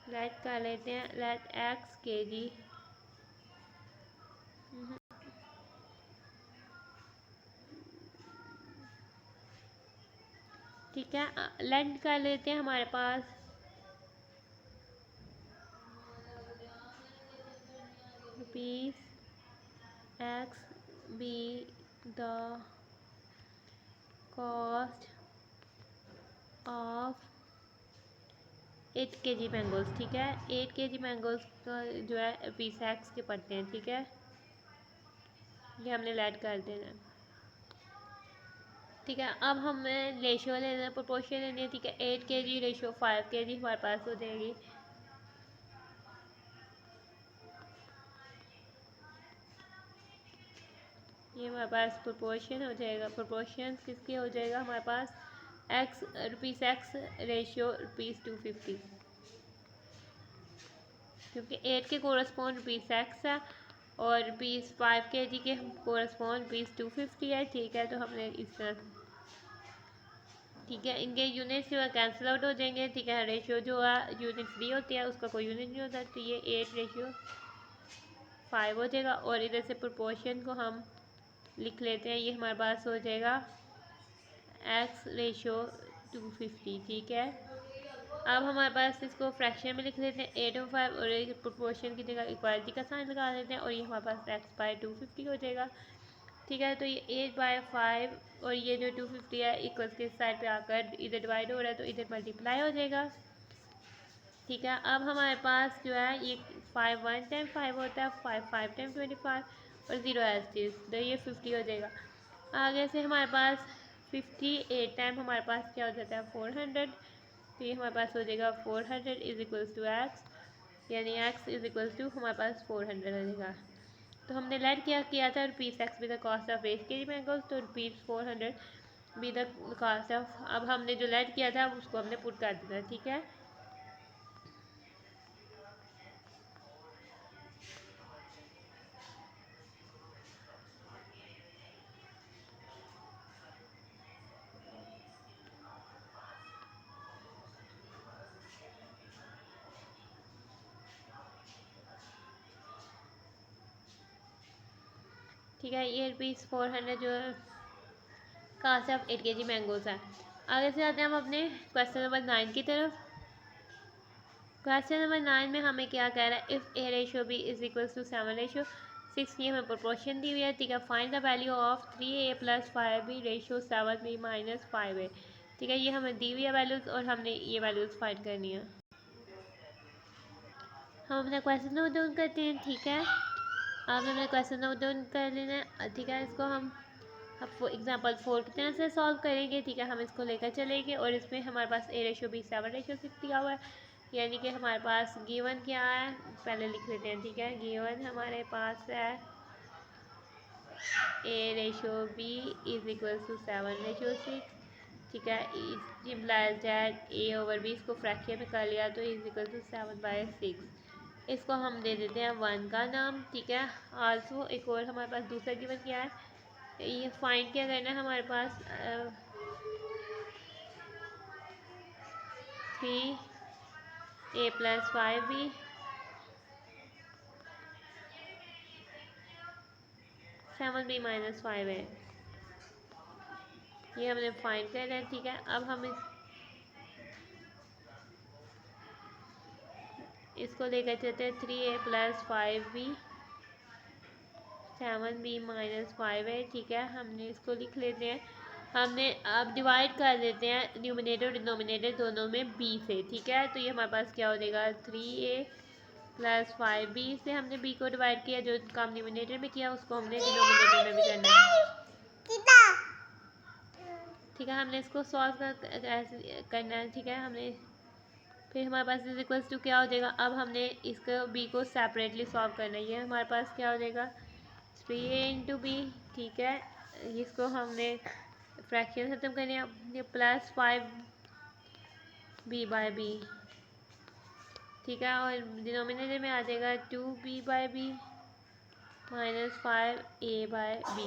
लेट कर लेते हैं, लेट एक्स kg ठीक है, लेट कर लेते हैं हमारे पास rupees X be the cost of 8 kg mangoes. ठीक है, 8 kg मैंगोज का जो है रुपीस एक्स के पड़ते हैं। ठीक है, ये हमने ऐड कर देना है। ठीक है, अब हमें रेशियो लेना है, प्रोपोर्शन लेनी है। ठीक है, 8 kg रेशियो 5 kg हमारे पास हो जाएगी। ये हमारे पास प्रोपोर्शन हो जाएगा। प्रोपोर्शन किसके हो जाएगा हमारे पास, एक्स ₹x रेशियो ₹250, क्योंकि 8 के कोरस्पॉन्ड ₹x है और ₹5 kg के कोरस्पॉन्ड ₹250 है। ठीक है, तो हमने इस तरह, ठीक है, इनके यूनिट्स जो है कैंसिल आउट हो जाएंगे। ठीक है, रेशियो जो है यूनिट फ्री होती है, उसका कोई यूनिट नहीं होता, तो ये 8/5 हो जाएगा। और इधर से प्रोपोर्शन को हम लिख लेते हैं, ये हमारे पास हो जाएगा x/250। ठीक है, अब हमारे पास इसको फ्रैक्शन में लिख लेते हैं 8/5 और एक प्रोपोर्शन की जगह इक्वालिटी का साइन लगा देते हैं और ये हमारे पास x/250 हो जाएगा। ठीक है, तो ये 8/5 और ये जो 250 है इक्वल्स के साइड पे आकर इधर डिवाइड हो रहा है, तो इधर मल्टीप्लाई हो जाएगा। ठीक है, अब हमारे पास जो है ये 5 1 टाइम 5 होता है, 5 5 टाइम 25 और 0 एस, तो ये 50 हो जाएगा। आगे से हमारे पास 58 टाइम हमारे पास क्या हो जाता है 400, तो ये हमारे पास हो जाएगा 400 इज इक्वल्स टू एक्स, यानी एक्स इज इक्वल्स टू हमारे पास 400 हो जाएगा। तो हमने लेट क्या किया था, ₹x B the cost of 8 kg mangoes, तो ₹400 बी द कॉस्ट ऑफ, अब हमने जो लेट किया था उसको हमने पुट कर देना। ठीक है, ठीक है, ये ₹400 जो है कॉस्ट ऑफ 8 kg मैंगोज है। आगे से आते हैं हम अपने क्वेश्चन नंबर 9 की तरफ। क्वेश्चन नंबर 9 में हमें क्या कह रहा है, if a/b is equals to 7/6, ये हमें प्रोपोर्शन दी हुई है। ठीक है, find the value of 3a + 5b/7b - 5a। ठीक है, ये हमें दी हुई है वैल्यूज़ और हमने ये वैल्यूज़ फाइंड करनी है। हम अपना क्वेश्चन नोट डाउन करते हैं। ठीक है, आपने अपना क्वेश्चन नोट डाउन कर लेना है। ठीक है, इसको हम अब एग्जाम्पल 4 की तरह से सॉल्व करेंगे। ठीक है, हम इसको लेकर चलेंगे और इसमें हमारे पास a/b 7/6 दिया हुआ है, यानी कि हमारे पास गिवन क्या है, पहले लिख लेते हैं। ठीक है, गिवन हमारे पास है a/b इज इक्वल टू 7/6। ठीक है, इम्प्लाइज दैट a/b, इसको फ्रैक्शन में कर लिया तो इज इक्वल टू 7/6। इसको हम दे देते हैं 1 का नाम। ठीक है, आल्सो एक और हमारे पास दूसरा गिवन क्या है, ये फाइंड क्या करना है हमारे पास 3a + 5b 7b - 5 है, ये हमने फाइंड करना है। ठीक है, अब हम इसको लेकर चलते हैं 3a + 5b 7b - 5 है। ठीक है, हमने इसको लिख लेते हैं। हमने अब डिवाइड कर देते हैं न्यूमिनेटर डिनोमिनेटर दोनों में b से। ठीक है, तो ये हमारे पास क्या हो जाएगा 3a + 5b से हमने b को डिवाइड किया, जो काम न्यूमिनेटर में किया उसको हमने डिनोमिनेटर में भी करना है। ठीक है, हमने इसको सॉल्व करना है। ठीक है, हमने फिर हमारे पास इज इक्वल्स टू क्या हो जाएगा, अब हमने इसको b को सेपरेटली सॉल्व करना है। ये हमारे पास क्या हो जाएगा 3a × b। ठीक है, इसको हमने फ्रैक्शन खत्म करनी है, +5b/b। ठीक है, और डिनोमिनेटर में आ जाएगा 2b/b - 5a/b।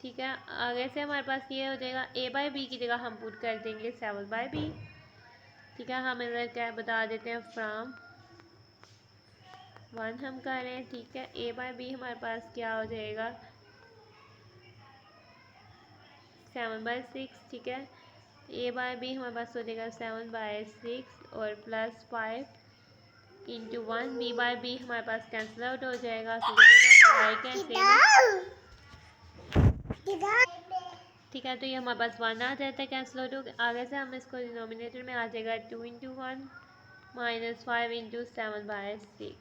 ठीक है, आगे से हमारे पास ये हो जाएगा a/b की जगह हम पुट कर देंगे 7/b। ठीक है, हम इधर क्या बता देते हैं फ्रॉम 1 हम कर रहे हैं। ठीक है, a/b हमारे पास क्या हो जाएगा 7/6। ठीक है, a/b हमारे पास हो जाएगा 7/6 और +5 × 1, b/b हमारे पास कैंसिल आउट हो जाएगा, ठीक है, तो ये हमारे पास 1 आ जाता है कैंसिल आउट हो। आगे से हम इसको डिनोमिनेटर में आ जाएगा 2 × 1 - 5 × 7/6।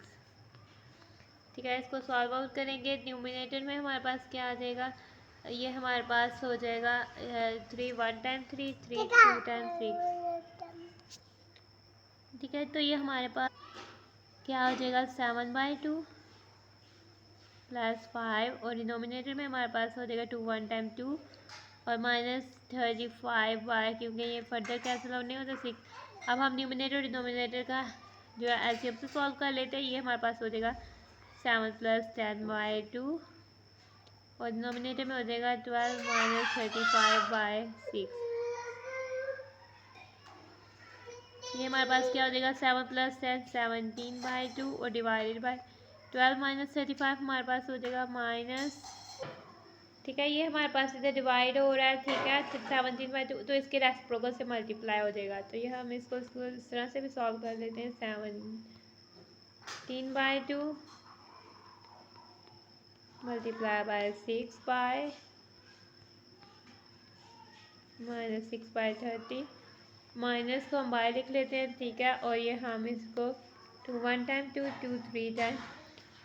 ठीक है, इसको सॉल्व आउट करेंगे। न्यूमिनेटर में हमारे पास क्या आ जाएगा, ये हमारे पास हो जाएगा 3 1 टाइम 3 3 2 टाइम 6। ठीक है, तो ये हमारे पास क्या हो जाएगा 7/2 प्लस 5 और डिनोमिनेटर में हमारे पास हो जाएगा 2 1 टाइम 2 और -35 क्योंकि ये फर्दर कैंसिल आउट नहीं होता 6। अब हम न्यूमिनेटर और डिनोमिनेटर का जो है एलसीएम से सॉल्व कर लेते हैं। ये हमारे पास हो जाएगा 7 + 10/2 और डिनोमिनेटर में हो जाएगा 12 - 35/6। ये हमारे पास क्या हो जाएगा 7 + 10 17/2 और डिवाइडेड बाय 12 - 35 हमारे पास हो जाएगा माइनस। ठीक है, ये हमारे पास इधर डिवाइड हो रहा है। ठीक है, 17/2 तो इसके रेसिप्रोकल से मल्टीप्लाई हो जाएगा। तो ये हम इसको इस तरह से भी सॉल्व कर लेते हैं। 17/2 मल्टीप्लाई बाय 6 -6/30 माइनस को हम बाय लिख लेते हैं। ठीक है, और ये हम इसको 2 1 टाइम 2 2 3 टाइम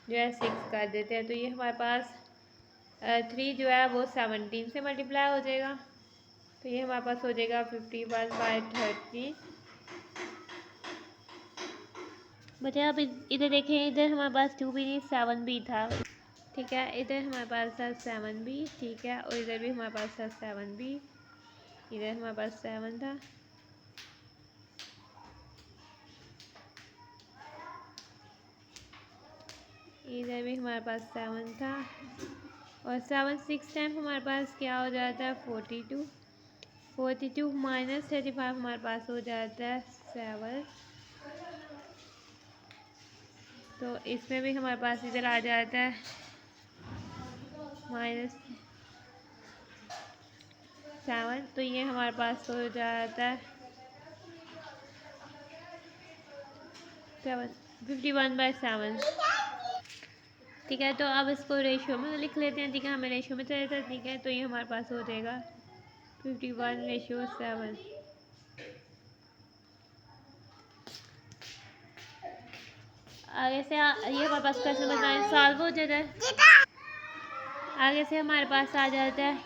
जो है 6 कर देते हैं। तो ये हमारे पास 3 जो है वो 17 से मल्टीप्लाई हो जाएगा। तो ये हमारे पास हो जाएगा 51/30। बच्चे आप इधर देखें, इधर हमारे पास 2 भी नहीं 7 भी था। ठीक है, इधर हमारे पास था 7 भी। ठीक है, और इधर भी हमारे पास था 7 भी। इधर हमारे पास 7 था। इधर भी हमारे पास 7 था और 7 6 टाइम हमारे पास क्या हो जाता है 42 -35 हमारे पास हो जाता है 7। तो इसमें भी हमारे पास इधर आ जाता है -7। तो ये हमारे पास हो जाता है 51/7। ठीक है, तो अब इसको रेशियो में लिख लेते हैं। ठीक है, हमें रेशियो में चाहिए था। ठीक है, तो ये हमारे पास हो जाएगा 51/7। आगे से ये हमारे पास कैसे बताएं सॉल्व हो जाता है। आगे से हमारे पास आ जाता है,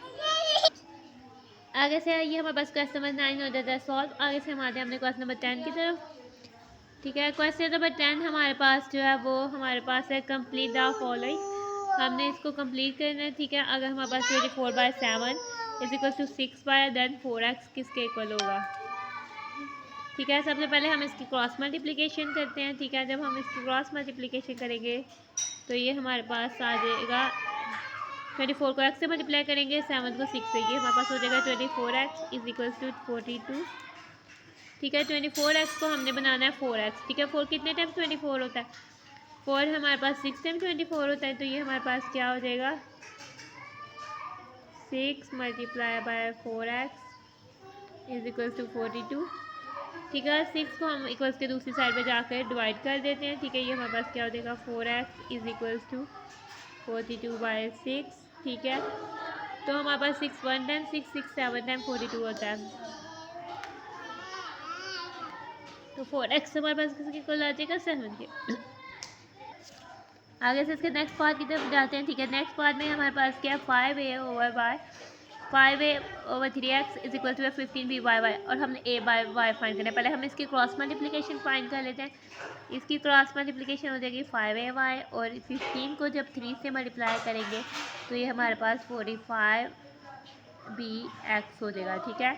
आगे से ये हमारे पास क्वेश्चन नंबर 9 हो जाता है सॉल्व। आगे से हम आते हैं अपने क्वेश्चन नंबर 10 की तरफ। ठीक है, क्वेश्चन नंबर 10 हमारे पास जो है वो हमारे पास है कंप्लीट द फॉलोइंग। हमने इसको कंप्लीट करना है। ठीक है, अगर हमारे पास 24/7 = 6 देन 4x किसके इक्वल होगा। ठीक है, सबसे पहले हम इसकी क्रॉस मल्टीप्लिकेशन करते हैं। ठीक है, जब हम इसकी क्रॉस मल्टीप्लिकेशन करेंगे तो ये हमारे पास आ जाएगा 24 को x से मल्टीप्लाई करेंगे, 7 को 6 से, ये हमारे पास हो जाएगा 24x = 42। ठीक है, 24x को हमने बनाना है 4x। ठीक है, 4 कितने टाइम 24 होता है, 4 हमारे पास 6 टाइम 24 होता है। तो ये हमारे पास क्या हो जाएगा 6 × 4x = 42। ठीक है, 6 को हम इक्वल्स के दूसरी साइड पे जाकर डिवाइड कर देते हैं। ठीक है, ये हमारे पास क्या हो जाएगा 4x = 42/6। ठीक है, तो हमारे पास 6 1 टाइम 6 6 7 टाइम 42 होता है। तो 4x हमारे पास किसके इक्वल आ जाएगा 7 के। आगे से इसके नेक्स्ट पार्ट की तरफ जाते हैं। ठीक है, नेक्स्ट पार्ट में हमारे पास क्या है 5a/3x = 15b/y और हमने a/y फाइंड करना है। पहले हम इसकी क्रॉस मल्टीप्लिकेशन फाइंड कर लेते हैं। इसकी क्रॉस मल्टीप्लिकेशन हो जाएगी 5ay और 15 को जब 3 से मल्टीप्लाई करेंगे तो ये हमारे पास 45bx हो जाएगा। ठीक है,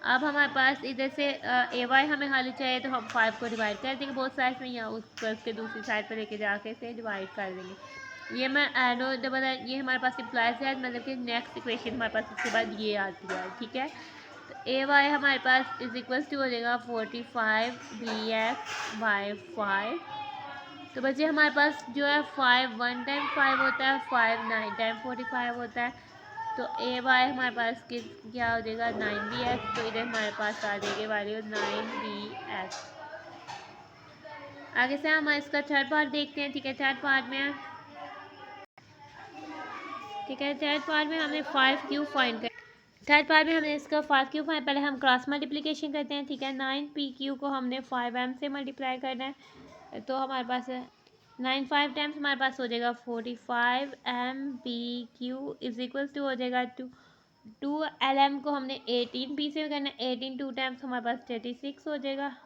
अब हमारे पास इधर से ay हमें खाली चाहिए तो हम 5 को डिवाइड कर देंगे बोथ साइड में, या उसके दूसरी साइड पर लेके जाके इसे डिवाइड कर देंगे। ये मैं एनो डबल है, ये हमारे पास इम्प्लाइज है, मतलब कि नेक्स्ट इक्वेशन हमारे पास इसके बाद ये आती है। ठीक है, तो ay हमारे पास = हो जाएगा 45bx/5। तो बच्चे हमारे पास जो है 5 1 टाइम 5 होता है, 5 9 टाइम 45 होता है। तो ay हमारे पास क्या हो जाएगा 9bx। तो इधर हमारे पास आ जाएगी वैल्यू 9bx। आगे से हम इसका थर्ड पार्ट देखते हैं। ठीक है, थर्ड पार्ट में हमने 5q फाइंड कर, थर्ड पार्ट में हमने इसका 5q फाइंड, पहले हम क्रॉस मल्टीप्लिकेशन करते हैं। ठीक है, 9pq को हमने 5m से मल्टीप्लाई करना है। तो हमारे पास 9 5 टाइम्स हमारे पास हो जाएगा 45 MPQ इज इक्वल टू हो जाएगा 2 LM को हमने 18P से करना है, 18 2 टाइम्स हमारे पास 36 हो जाएगा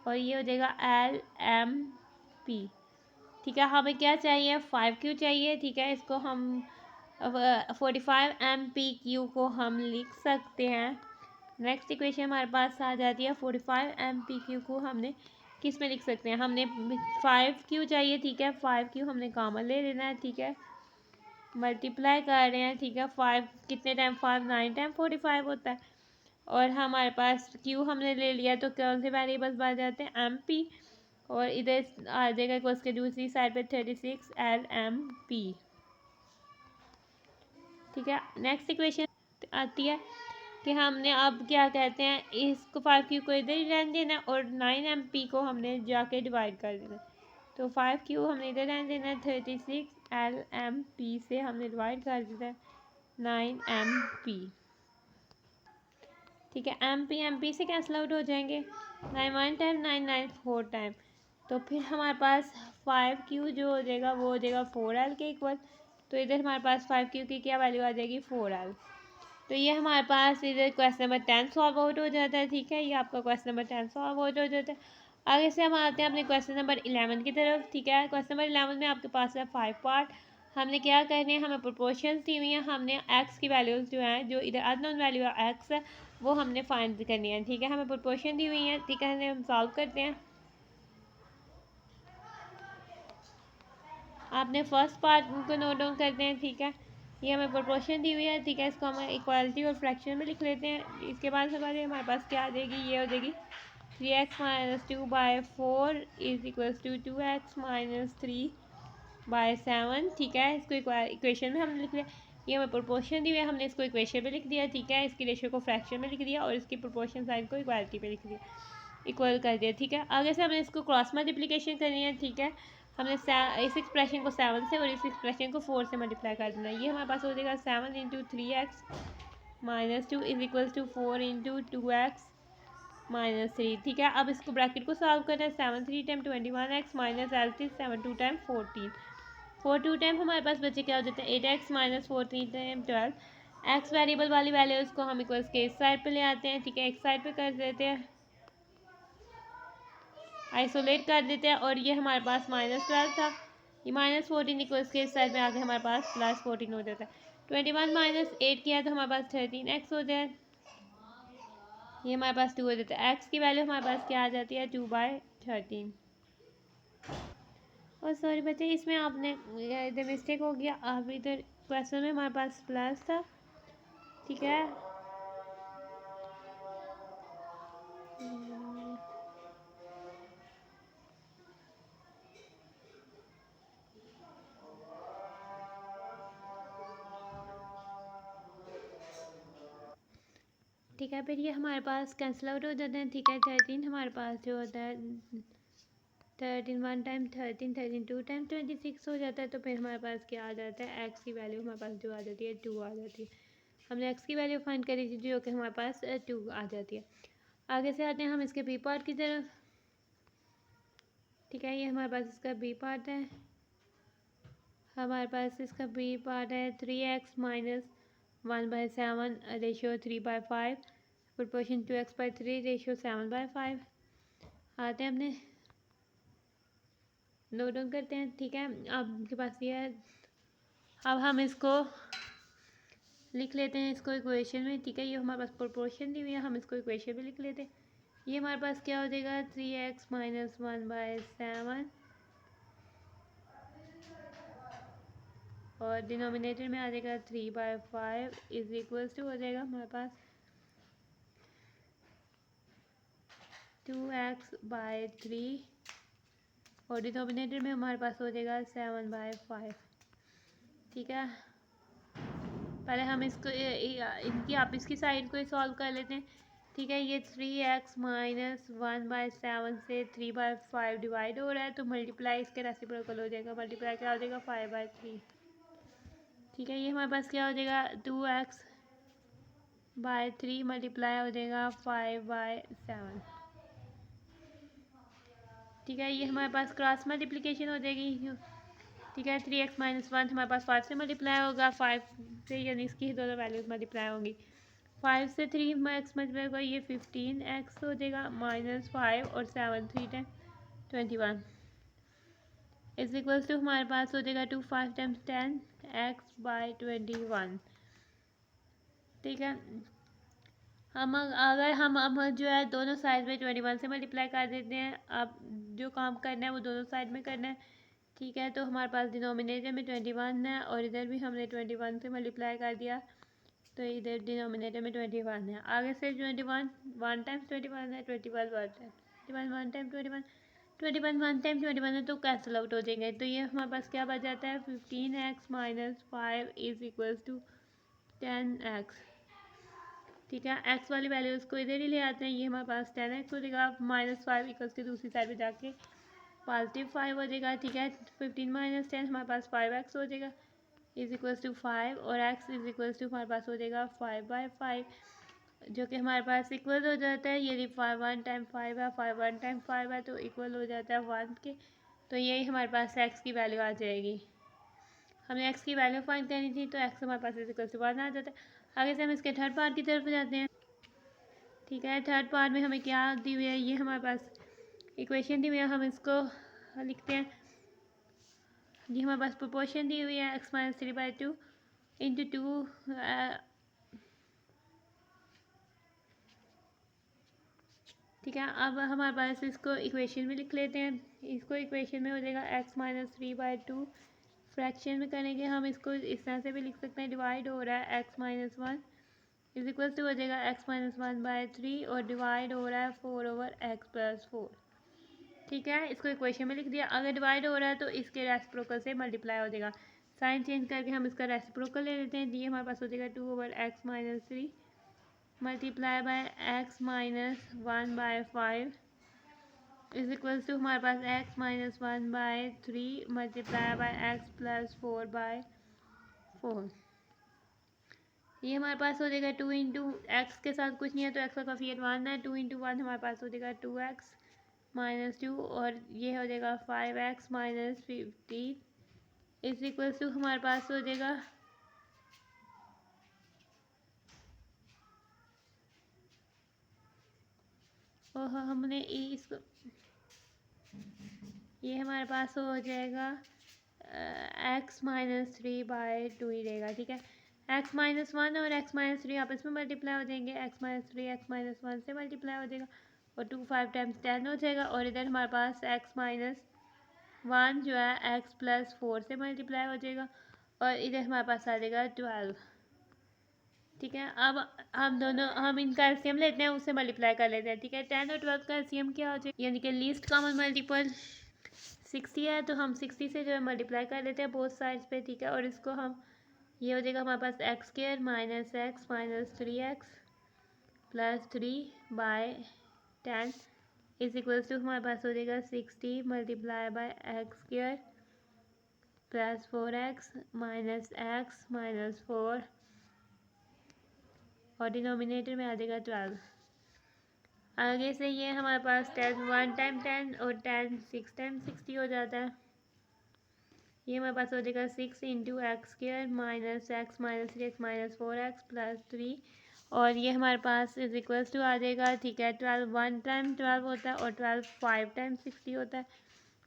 और ये हो जाएगा LMP। ठीक है, हमें क्या चाहिए 5Q चाहिए। ठीक है, इसको हम 45 MPQ को हम लिख सकते हैं। नेक्स्ट इक्वेशन हमारे पास आ जाती है 45 MPQ को हमने किस में लिख सकते हैं, हमने 5Q चाहिए। ठीक है, 5Q हमने कॉमन ले लेना है। ठीक है, मल्टीप्लाई कर रहे हैं। ठीक है, 5 कितने टाइम 5 9 टाइम 45 होता है और हमारे पास Q हमने ले लिया तो कौन से वेरिएबल्स बन जाते हैं MP और इधर आ जाएगा उसके दूसरी साइड पे 36 LMP। ठीक है, नेक्स्ट इक्वेशन आती है कि हमने अब क्या कहते हैं इसको 5Q को इधर ही रहने देना है और 9MP को हमने जाके डिवाइड कर देना है। तो 5Q हमने इधर रहने देना है, 36 LMP से हमने डिवाइड कर देना है 9MP। ठीक है, MP से कैंसिल आउट हो जाएंगे, 9 1 टाइम 9 9 4 टाइम। तो फिर हमारे पास 5Q जो हो जाएगा वो हो जाएगा 4L के इक्वल। तो इधर हमारे पास 5Q की क्या वैल्यू आ जाएगी 4L। तो ये हमारे पास इधर क्वेश्चन नंबर 10 सॉल्व आउट हो जाता है। ठीक है, ये आपका क्वेश्चन नंबर 10 सॉल्व आउट हो जाता है। आगे से हम आते हैं अपने क्वेश्चन नंबर 11 की तरफ। ठीक है, क्वेश्चन नंबर 11 में आपके पास है 5 पार्ट। हमने क्या करने हैं, हमें प्रोपोर्शंस दी हुई हैं, हमने एक्स की वैल्यूज़ जो हैं जो इधर अननोन वैल्यू है एक्स है वो हमने फाइंड करनी है। ठीक है, हमें प्रोपोर्शन दी हुई है। ठीक है, हम सॉल्व करते हैं। आपने फर्स्ट पार्ट को नोट डाउन करते हैं। ठीक है, ये हमें प्रोपोर्शन दी हुई है। ठीक है, इसको हम इक्वालिटी और फ्रैक्शन में लिख लेते हैं। इसके बाद हमारे पास क्या आ जाएगी, ये हो जाएगी 3x minus 2/4 is equals to 2x minus 3/7। ठीक है, इसको इक्वेशन में हमने लिख लिया। ये हमें प्रोपोर्शन दी हुई है, हमने इसको इक्वेशन में लिख दिया। ठीक है, इसकी रेशियो को फ्रैक्शन में लिख दिया और इसकी प्रोपोर्शन साइन को इक्वालिटी में लिख दिया, इक्वल कर दिया। ठीक है, आगे से हमें इसको क्रॉस मल्टीप्लिकेशन करनी है। ठीक है, हमने इस एक्सप्रेशन को 7 से और इस एक्सप्रेशन को 4 से मल्टीप्लाई कर देना है। ये हमारे पास हो जाएगा 7 into 3x minus 2 is equals to 4 into 2x minus 3। ठीक है, अब इसको ब्रैकेट को सॉल्व करना है। 7 3 time 21x minus L3 7 2 time 14 4 2 time हमारे पास बच्चे क्या हो जाते हैं 8x minus 4 3 time 12। X variable वाली वैल्यूज़ को हम इक्वल्स के इस साइड पे ले आते हैं। ठीक है, एक साइड पे कर देते हैं, आइसोलेट कर देते हैं और ये हमारे पास -12 था, ये -14 इक्वल्स के इस साइड में आके हमारे पास +14 हो जाता है। 21 माइनस 8 किया तो हमारे पास 13x हो जाए, ये हमारे पास 2 हो जाता है। एक्स की वैल्यू हमारे पास क्या आ जाती है 2/13। और सॉरी बच्चे इसमें आपने इधर मिस्टेक हो गया, आप इधर क्वेश्चन में हमारे पास प्लस था। ठीक है, ठीक है, फिर ये हमारे पास कैंसिल आउट हो जाते हैं। ठीक है, 13 हमारे पास जो होता है 13 1 टाइम 13 13 2 टाइम 26 हो जाता है। तो फिर हमारे पास क्या आ जाता है एक्स की वैल्यू हमारे पास जो आ जाती है 2 आ जाती है। हमने एक्स की वैल्यू फाइंड करी थी जो कि हमारे पास 2 आ जाती है। आगे से आते हैं हम इसके बी पार्ट की तरफ। ठीक है, ये हमारे पास इसका बी पार्ट है, हमारे पास इसका बी पार्ट है 3x minus 1/7 ratio 3/5 proportion 2x/3 ratio 7/5। आते हैं अपने नोट डाउन करते हैं। ठीक है, आपके पास ये है, अब हम इसको लिख लेते हैं इसको इक्वेशन में। ठीक है, ये हमारे पास प्रोपोर्शन दी हुई है, हम इसको इक्वेशन में लिख लेते हैं। ये हमारे पास क्या हो जाएगा 3x माइनस 1/7 और डिनोमिनेटर में आ जाएगा 3/5 इज इक्वल्स टू हो जाएगा हमारे पास 2x/3 और डिनोमिनेटर में हमारे पास हो जाएगा 7/5। ठीक है, पहले हम इसको इनकी आप इसकी साइड को ही सॉल्व कर लेते हैं। ठीक है, ये 3x माइनस 1/7 से 3/5 डिवाइड हो रहा है तो मल्टीप्लाई इसके रेसिप्रोकल हो जाएगा, मल्टीप्लाई क्या हो जाएगा 5/3। ठीक है, ये हमारे पास क्या हो जाएगा 2x/3 मल्टीप्लाई हो जाएगा 5/7। ठीक है। ये हमारे पास क्रॉस मल्टीप्लिकेशन हो जाएगी। ठीक है, 3x-1 हमारे पास 5 से मल्टीप्लाई होगा, 5 से, यानी इसकी दोनों वैल्यूज मल्टीप्लाई होंगी। 5 से 3x मल्टीप्लाई होगा, ये 15x हो जाएगा, -5 और 7 3 टाइम 21 इज इक्वल्स टू हमारे पास हो जाएगा 2 5 टाइम्स 10x/21। ठीक है, अगर हम अब जो है दोनों साइड में 21 से मल्टीप्लाई कर देते हैं, अब जो काम करना है वो दोनों साइड में करना है। ठीक है, तो हमारे पास डिनोमिनेटर में 21 है और इधर भी हमने 21 से मल्टीप्लाई कर दिया, तो इधर डिनोमिनेटर में 21 है। आगे से 21 1 टाइम्स 21 है, 21 1 टाइम 21 21 1 टाइम 21 है, तो कैंसिल आउट हो जाएंगे। तो ये हमारे पास क्या बच जाता है, 15x-5 is equals to 10x। ठीक है, x वाली वैल्यूज़ को इधर ही ले आते हैं, ये हमारे पास 10x हो जाएगा, -5 इक्वल्स के दूसरी साइड पे जाके +5 हो जाएगा। ठीक है, 15 - 10 हमारे पास 5x हो जाएगा इज इक्वल्स टू 5 और x इज इक्वल्स टू हमारे पास हो जाएगा 5/5, जो कि हमारे पास इक्वल हो जाता है, यदि 5 1 टाइम 5 है, 5 1 टाइम 5 है, तो इक्वल हो जाता है 1 के। तो यही हमारे पास x की वैल्यू आ जाएगी। हमने x की वैल्यू फाइंड करनी थी, तो x हमारे पास इज इक्वल्स टू 1 आ जाता है। आगे से हम इसके थर्ड पार्ट की तरफ जाते हैं। ठीक है, थर्ड पार्ट में हमें क्या दी हुई है, ये हमारे पास इक्वेशन दी हुई है, हम इसको लिखते हैं। ये हमारे पास प्रोपोर्शन दी हुई है, x-3/2 इंटू 2। ठीक है, अब हमारे पास इसको इक्वेशन में लिख लेते हैं। इसको इक्वेशन में हो जाएगा x-3/2। फ्रैक्शन में करेंगे हम इसको इस तरह से भी लिख सकते हैं, डिवाइड हो रहा है x-1 इज इक्वल टू हो जाएगा x-1/3 और डिवाइड हो रहा है 4/x+4। ठीक है, इसको इक्वेशन में लिख दिया। अगर डिवाइड हो रहा है तो इसके रेसिप्रोकल से मल्टीप्लाई हो जाएगा। साइन चेंज करके हम इसका रेसिप्रोकल ले लेते हैं, ये हमारे पास हो जाएगा 2/x-3 multiply by x-1/5 is equals to हमारे पास x-1/3 मल्टीप्लाई बाय x+4/4। ये हमारे पास हो जाएगा 2 इंटू एक्स के साथ कुछ नहीं है, तो एक्स का कोफिशिएंट 1 है, 2 इंटू 1 हमारे पास हो जाएगा 2x-2 और ये हो जाएगा 5x-15 इज इक्वल्स टू हमारे पास हो जाएगा हमने इसको, ये हमारे पास हो जाएगा x-3/2 ही रहेगा। ठीक है, x-1 और x-3 आपस में मल्टीप्लाई हो जाएंगे, x-3 x-1 से मल्टीप्लाई हो जाएगा और 2 5 टाइम्स 10 हो जाएगा, और इधर हमारे पास x-1 जो है x+4 से मल्टीप्लाई हो जाएगा और इधर हमारे पास आ जाएगा 12। ठीक है, अब हम इनका एलसीएम लेते हैं, उससे मल्टीप्लाई कर लेते हैं। ठीक है, 10 और 12 का एलसीएम क्या हो जाएगा, यानी कि लीस्ट कॉमन मल्टीपल 60 है, तो हम 60 से जो है मल्टीप्लाई कर लेते हैं बोथ साइड्स पे। ठीक है, और इसको हम, ये हो जाएगा हमारे पास x² - x - 3x + 3/10 is equals to हमारे पास हो जाएगा 60 multiply by x² + 4x - x - 4 और डिनोमिनेटर में आ जाएगा 12। आगे से ये हमारे पास 10 1 टाइम 10 और 10 6 टाइम 60 हो जाता है। ये हमारे पास हो जाएगा 6 into x² - x - 3x - 4x + 3 और ये हमारे पास इज इक्वल्स टू आ जाएगा। ठीक है, 12 1 टाइम 12 होता है और 12 5 टाइम 60 होता है,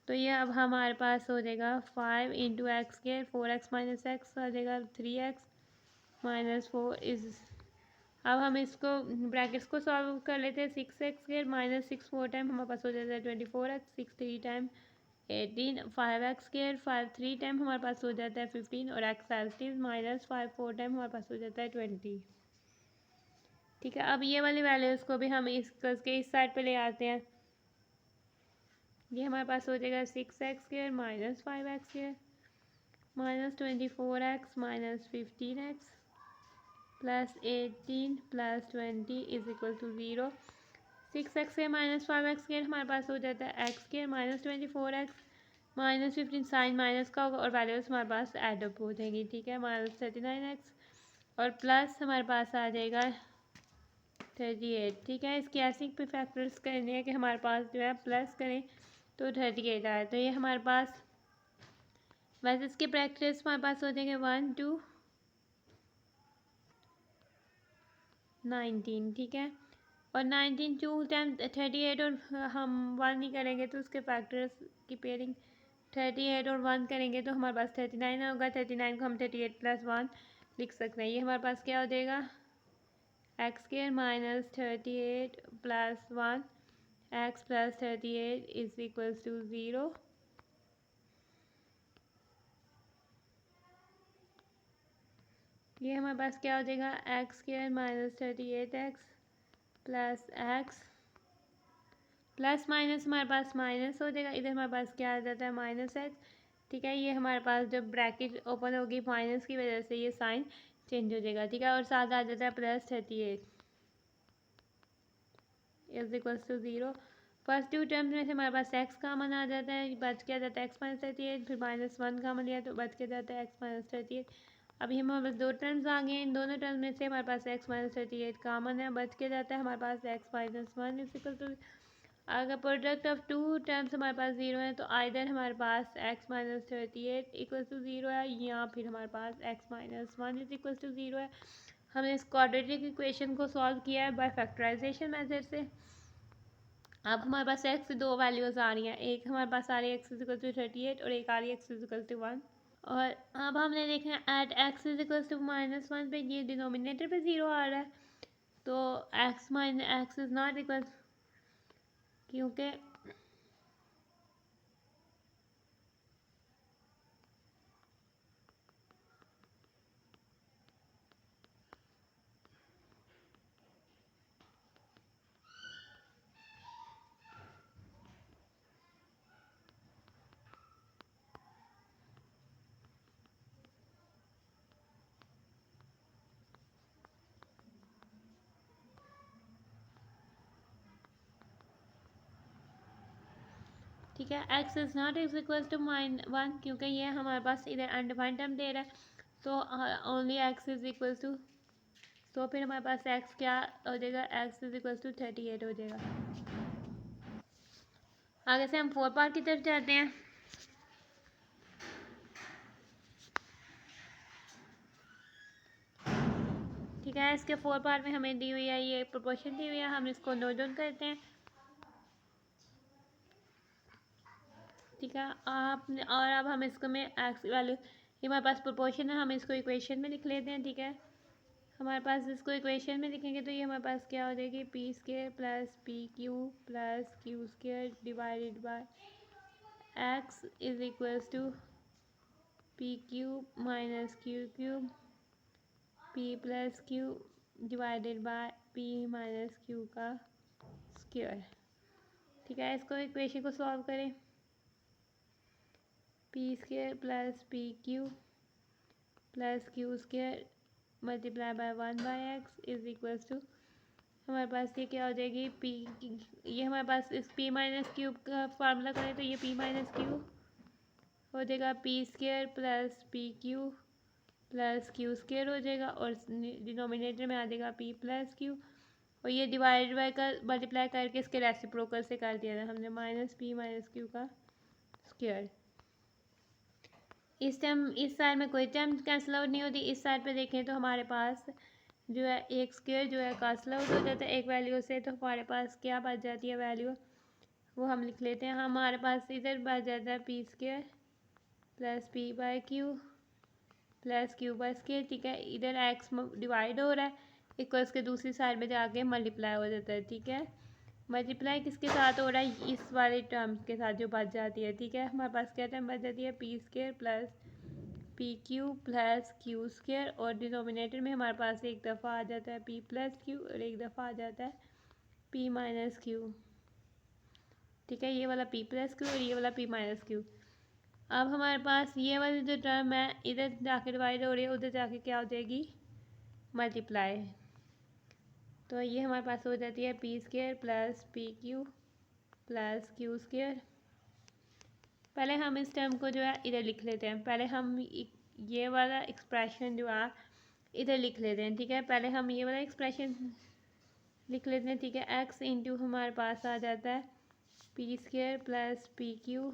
तो ये अब हमारे पास हो जाएगा 5 इंटू x² 4x - x आ जाएगा 3x - 4 इज। अब हम इसको ब्रैकेट्स को सॉल्व कर लेते हैं। 6x² - 6 4 टाइम हमारे पास हो जाता है 24x, 6 3 टाइम 18, 5x² 5 3 टाइम हमारे पास हो जाता है 15 और x - 5 4 टाइम हमारे पास हो जाता है 20। ठीक है, अब ये वाली वैल्यूज़ को भी हम इसके इस साइड पे ले आते हैं। ये हमारे पास हो जाएगा 6x² - 5x² -24x - 15x +18 +20 is equal to 0। 6x² - 5x² हमारे पास हो जाता है x² -24x -15 साइन माइनस का होगा और वैल्यूज हमारे पास एड अप हो जाएगी। ठीक है, -39x और प्लस हमारे पास आ जाएगा 38। ठीक है, इसके ऐसे फैक्टर्स करने हैं कि हमारे पास जो है प्लस करें तो 38 आया। तो ये हमारे पास वैसे इसके प्रैक्टिस हमारे पास हो जाएंगे 1 to 19, ठीक है। और 19 टू टाइम 38 और हम 1 नहीं करेंगे तो उसके फैक्टर्स की पेयरिंग 38 और 1 करेंगे तो हमारे पास 39 होगा। 39 को हम 38 प्लस 1 लिख सकते हैं। ये हमारे पास क्या हो जाएगा, x square minus 38 plus 1 x plus 38 is equals to 0। ये हमारे पास क्या हो जाएगा, x square minus 38 x plus x plus minus हमारे पास माइनस हो जाएगा। इधर हमारे पास क्या आ जाता है, माइनस एक्स, ठीक है। ये हमारे पास जब ब्रैकेट ओपन होगी माइनस की वजह से ये साइन चेंज हो जाएगा, ठीक है। और साथ आ जाता है plus 38 is equals to 0। First two terms में से हमारे पास एक्स कामन आ जाता है, बच के जाता है एक्स माइनस 38, फिर माइनस 1 कामन लिया तो बच के जाता है एक्स माइनस 38। अभी हमारे पास दो टर्म्स आ गए हैं, इन दोनों टर्म्स में से हमारे पास एक्स माइनस 38 कामन है, बच के जाता है हमारे पास X minus 1 is equal to. अगर प्रोडक्ट ऑफ टू टर्म्स हमारे पास 0 है तो आइदर हमारे पास एक्स माइनस 38 इक्वल टू 0 है या फिर हमारे पास X minus 1 is equal to 0 है। हमने इस क्वाड्रेटिक इक्वेशन को सॉल्व किया है बाय फैक्टराइजेशन मेथड से। अब हमारे पास एक्स की दो वैल्यूज़ आ रही हैं, एक हमारे पास आ रही है एक्स इजिकल टू 38 और एक आ रही है एक्स इजिकल टू 1। और अब हमने देखना है एट एक्स इजिकल टू -1 पे ये डिनोमिनेटर पे 0 आ रहा है, तो x minus x is not equal, क्योंकि ठीक है, x is not is equal to -1 क्योंकि ये हमारे पास इधर अनडिफाइंड टर्म दे रहा है, तो only x is equal to, तो फिर हमारे पास एक्स क्या हो जाएगा, एक्स इज इक्वल टू 38 हो जाएगा। आगे से हम 4 पार्ट की तरफ जाते हैं। ठीक है, इसके 4 पार्ट में हमें दी हुई है, ये प्रोपोर्शन दी हुई है, हम इसको नोट डाउन करते हैं। ठीक है, आपने और अब हम इसको में एक्स वैल्यू, ये हमारे पास प्रोपोर्शन है, हम इसको इक्वेशन में लिख लेते हैं। ठीक है, हमारे पास इसको इक्वेशन में लिखेंगे तो ये हमारे पास क्या हो जाएगी, p square plus p q plus q square divided by x is equals to p cube minus q cube p plus q divided by p minus q का स्क्वायर। ठीक है, इसको इक्वेशन को सॉल्व करें, p square plus p q plus q square multiply by 1 by x is equals to, हमारे पास ये क्या हो जाएगी, पी, ये हमारे पास इस पी माइनस क्यूब का फार्मूला करें तो ये पी माइनस क्यू हो जाएगा, P square plus p q plus q square हो जाएगा और डिनोमिनेटर में आ जाएगा पी प्लस क्यू, और ये डिवाइड बाय कर मल्टीप्लाई करके इसके रेसिप्रोकल से कर दिया था हमने, माइनस पी माइनस क्यू का स्क्वायर। इस टाइम इस साइड में कोई टर्म कैंसिल आउट नहीं होती, इस साइड पे देखें तो हमारे पास जो है एक स्क्वायर जो है कैंसिल आउट हो जाता है एक वैल्यू से, तो हमारे पास क्या बच जाती है वैल्यू, वो हम लिख लेते हैं। हमारे पास इधर बच जाता है p square plus p by q plus q by square. ठीक है, इधर एक्स डिवाइड हो रहा है, इक्वल्स के दूसरी साइड में जाके मल्टीप्लाई हो जाता है। ठीक है, मल्टीप्लाई किसके साथ हो रहा है, इस वाले टर्म के साथ जो बच जाती है। ठीक है, हमारे पास क्या टर्म बच जाती है, p square plus p q plus q square, और डिनोमिनेटर में हमारे पास एक दफ़ा आ जाता है पी प्लस क्यू और एक दफ़ा आ जाता है पी माइनस क्यू। ठीक है, ये वाला पी प्लस क्यू और ये वाला पी माइनस क्यू। अब हमारे पास ये वाली जो टर्म है इधर जाके डिवाइड हो रही है, उधर जाके क्या हो जाएगी, मल्टीप्लाई, तो ये हमारे पास हो जाती है p square plus p q plus q square. पहले हम इस टर्म को जो है इधर लिख लेते हैं, पहले हम ये वाला एक्सप्रेशन जो है इधर लिख लेते हैं। ठीक है, पहले हम ये वाला एक्सप्रेशन लिख लेते हैं। ठीक है, एक्स इंटू हमारे पास आ जाता है p square plus p q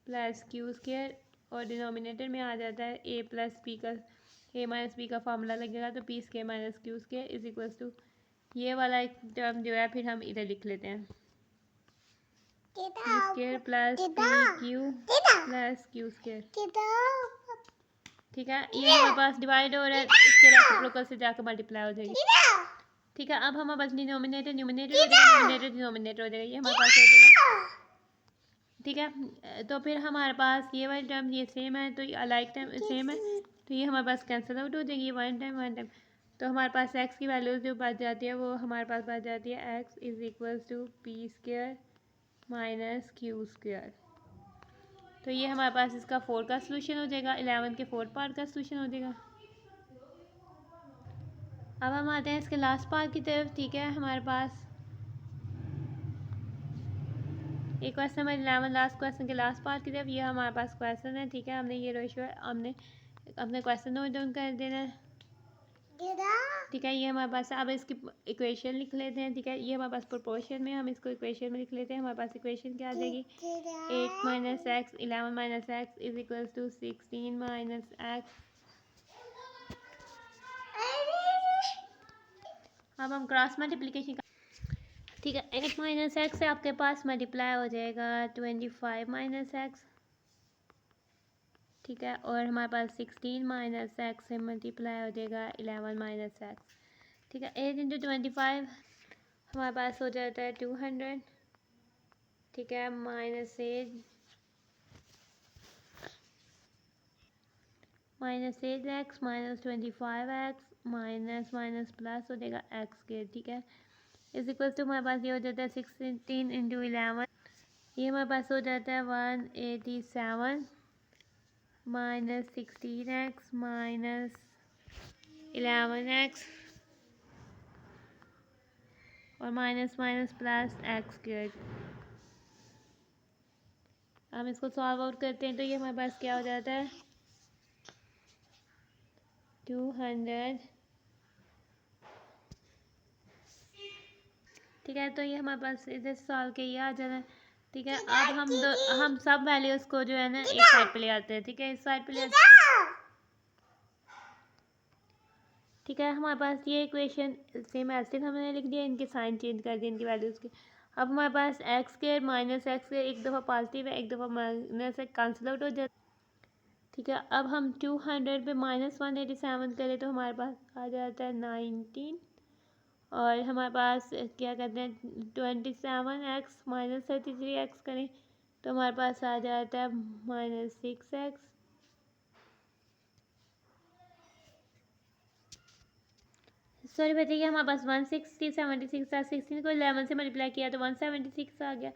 plus q square और डिनोमिनेटर में आ जाता है ए प्लस पी का ए माइनस बी का फार्मूला लगेगा तो p square minus q square is equals to ये वाला एक टर्म जो है फिर हम इधर लिख लेते हैं P square plus p q plus q square. ठीक है, ये हमारे पास डिवाइड हो रहा है, इसके रेसिप्रोकल से जाकर मल्टीप्लाई हो जाएगी। ठीक है, अब हमारे पास डिनोमिनेटर न्यूमिनेटर हो जाएगा, न्यूमिनेटर डिनोमिनेटर हो जाएगा, ये हमारे पास हो जाएगा। ठीक है, तो फिर हमारे पास ये वाली टर्म ये सेम है तो ये लाइक टाइम सेम है तो ये हमारे पास कैंसिल आउट हो जाएगी वन टाइम। तो हमारे पास एक्स की वैल्यू जो बच जाती है वो हमारे पास बच जाती है x is equals to p square minus q square. तो ये हमारे पास इसका 4 का सोल्यूशन हो जाएगा, 11 के 4 पार्ट का सोल्यूशन हो जाएगा। अब हम आते हैं इसके लास्ट पार्ट की तरफ। ठीक है, हमारे पास एक क्वेश्चन नंबर 11 लास्ट क्वेश्चन के लास्ट पार्ट की तरफ ये हमारे पास क्वेश्चन है। ठीक है, हमने ये रेशियो हमने अपने क्वेश्चन नोट डाउन कर देना है। ठीक है, ये हमारे पास अब इसकी इक्वेशन लिख लेते हैं। ठीक है, ये हमारे पास प्रोपोर्शन में हम इसको इक्वेशन में लिख लेते हैं। हमारे पास इक्वेशन क्या आ जाएगी 8 minus x 11 minus x is equals to 16 minus x. अब हम क्रॉस मल्टीप्लिकेशन। ठीक है, 8 माइनस एक्स से आपके पास मल्टीप्लाई हो जाएगा 25 माइनस एक्स। ठीक है, और हमारे पास 16 माइनस एक्स से मल्टीप्लाई हो जाएगा 11 माइनस एक्स। ठीक है, 8 इंटू 25 हमारे पास हो जाता है 200। ठीक है, minus 8 x minus 25 x minus minus plus हो जाएगा एक्स के। ठीक है, इज इक्वल टू हमारे पास ये हो जाता है 16 इंटू 11, ये हमारे पास हो जाता है 187 माइनस 16 एक्स माइनस 11 एक्स और minus minus plus x square. हम इसको सॉल्व आउट करते हैं तो ये हमारे पास क्या हो जाता है 200। ठीक है, तो ये हमारे पास इधर सॉल्व के ये आ जाना है। ठीक है, अब हम सब वैल्यूज़ को जो है ना एक साइड पे ले आते हैं। ठीक है, इस साइड पे ले आते हैं। ठीक है, हमारे पास ये इक्वेशन सेम ऐसे हमने लिख दिया, इनके साइन चेंज कर दिए इनकी वैल्यूज़ के। अब हमारे पास एक्स के माइनस एक्स के एक दफ़ा पॉजिटिव है एक दफ़ा माइनस है, कैंसिल आउट हो जाता है। ठीक है, अब हम 200 पे माइनस 187 करें तो हमारे पास आ जाता है 19 और हमारे पास क्या कहते हैं 27 एक्स माइनस 33 एक्स करें तो हमारे पास आ जाता है माइनस 6 एक्स। सॉरी बताइए, हमारे पास 176 था, 16 को 11 से मल्टीप्लाई किया तो 176 आ गया।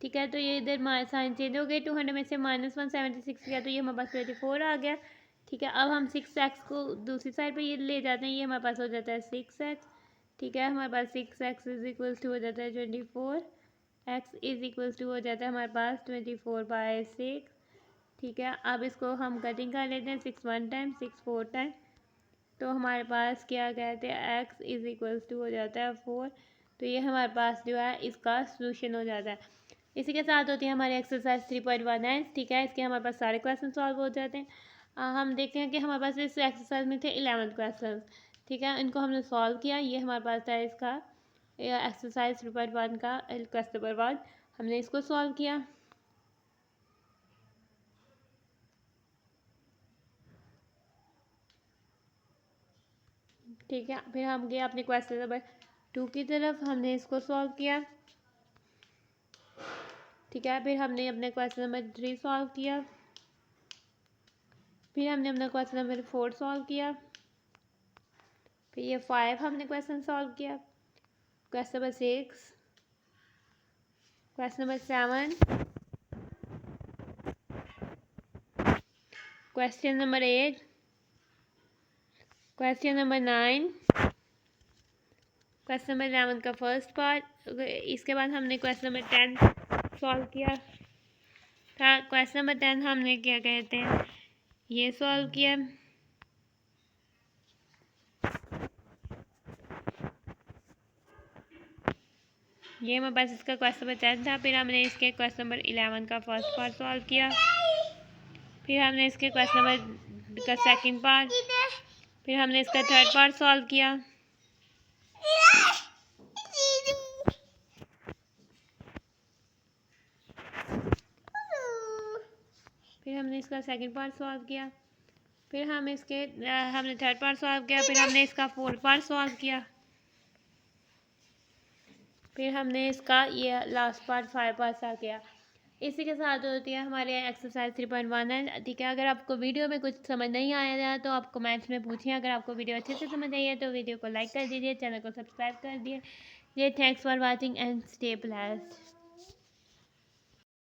ठीक है, तो ये इधर साइन चेंज हो गए, 200 में से माइनस 176 किया तो ये हमारे पास 24 आ गया। ठीक है, अब हम 6 एक्स को दूसरी साइड पे ये ले जाते हैं, ये हमारे पास हो जाता है 6 एक्स। ठीक है, हमारे पास 6 एक्स इज इक्वल्स टू हो जाता है 24 एक्स इज इक्वल्स टू हो जाता है हमारे पास 24/6। ठीक है, अब इसको हम कटिंग कर लेते हैं 6 1 टाइम 6 4 टाइम तो हमारे पास क्या कहते हैं एक्स इज इक्वल्स टू हो जाता है 4। तो ये हमारे पास जो है इसका सोल्यूशन हो जाता है। इसी के साथ होती है हमारी एक्सरसाइज 3.19। ठीक है, इसके हमारे पास सारे क्वेश्चन सॉल्व हो जाते हैं। हम देखते हैं कि हमारे पास इस एक्सरसाइज में थे 11 क्वेश्चन। ठीक है, इनको हमने सॉल्व किया, ये हमारे पास था इसका एक्सरसाइज 3.1 का क्वेश्चन नंबर 1, हमने इसको सॉल्व किया। ठीक है, फिर हम गए अपने क्वेश्चन नंबर 2 की तरफ, हमने इसको सॉल्व किया। ठीक है, फिर हमने अपने क्वेश्चन नंबर 3 सॉल्व किया, फिर हमने अपना क्वेश्चन नंबर 4 सॉल्व किया, फिर ये 5 हमने क्वेश्चन सॉल्व किया, question number 6, question number 7, question number 8, question number 9, question number 11 का फर्स्ट पार्ट। इसके बाद हमने क्वेश्चन नंबर 10 सॉल्व किया था। क्वेश्चन नंबर 10 हमने क्या कहते हैं ये सॉल्व किया। ये हमारे पास इसका क्वेश्चन नंबर 10 था। फिर हमने इसके क्वेश्चन नंबर 11 का फर्स्ट पार्ट सॉल्व किया। फिर हमने इसके क्वेश्चन नंबर का सेकंड पार्ट, फिर हमने इसका थर्ड पार्ट सॉल्व किया। फिर हमने इसका सेकंड पार्ट सॉल्व किया। फिर हमने थर्ड पार्ट सॉल्व किया। फिर हमने इसका फोर्थ पार्ट सॉल्व किया। फिर हमने इसका ये लास्ट पार्ट 5 पार्ट सॉल्व किया। इसी के साथ होती है हमारे एक्सरसाइज 3.1 है। ठीक है, अगर आपको वीडियो में कुछ समझ नहीं आया तो आप कमेंट्स में पूछिए। अगर आपको वीडियो अच्छे से समझ आई है तो वीडियो को लाइक कर दीजिए, चैनल को सब्सक्राइब कर दीजिए। Thanks for watching and stay blessed.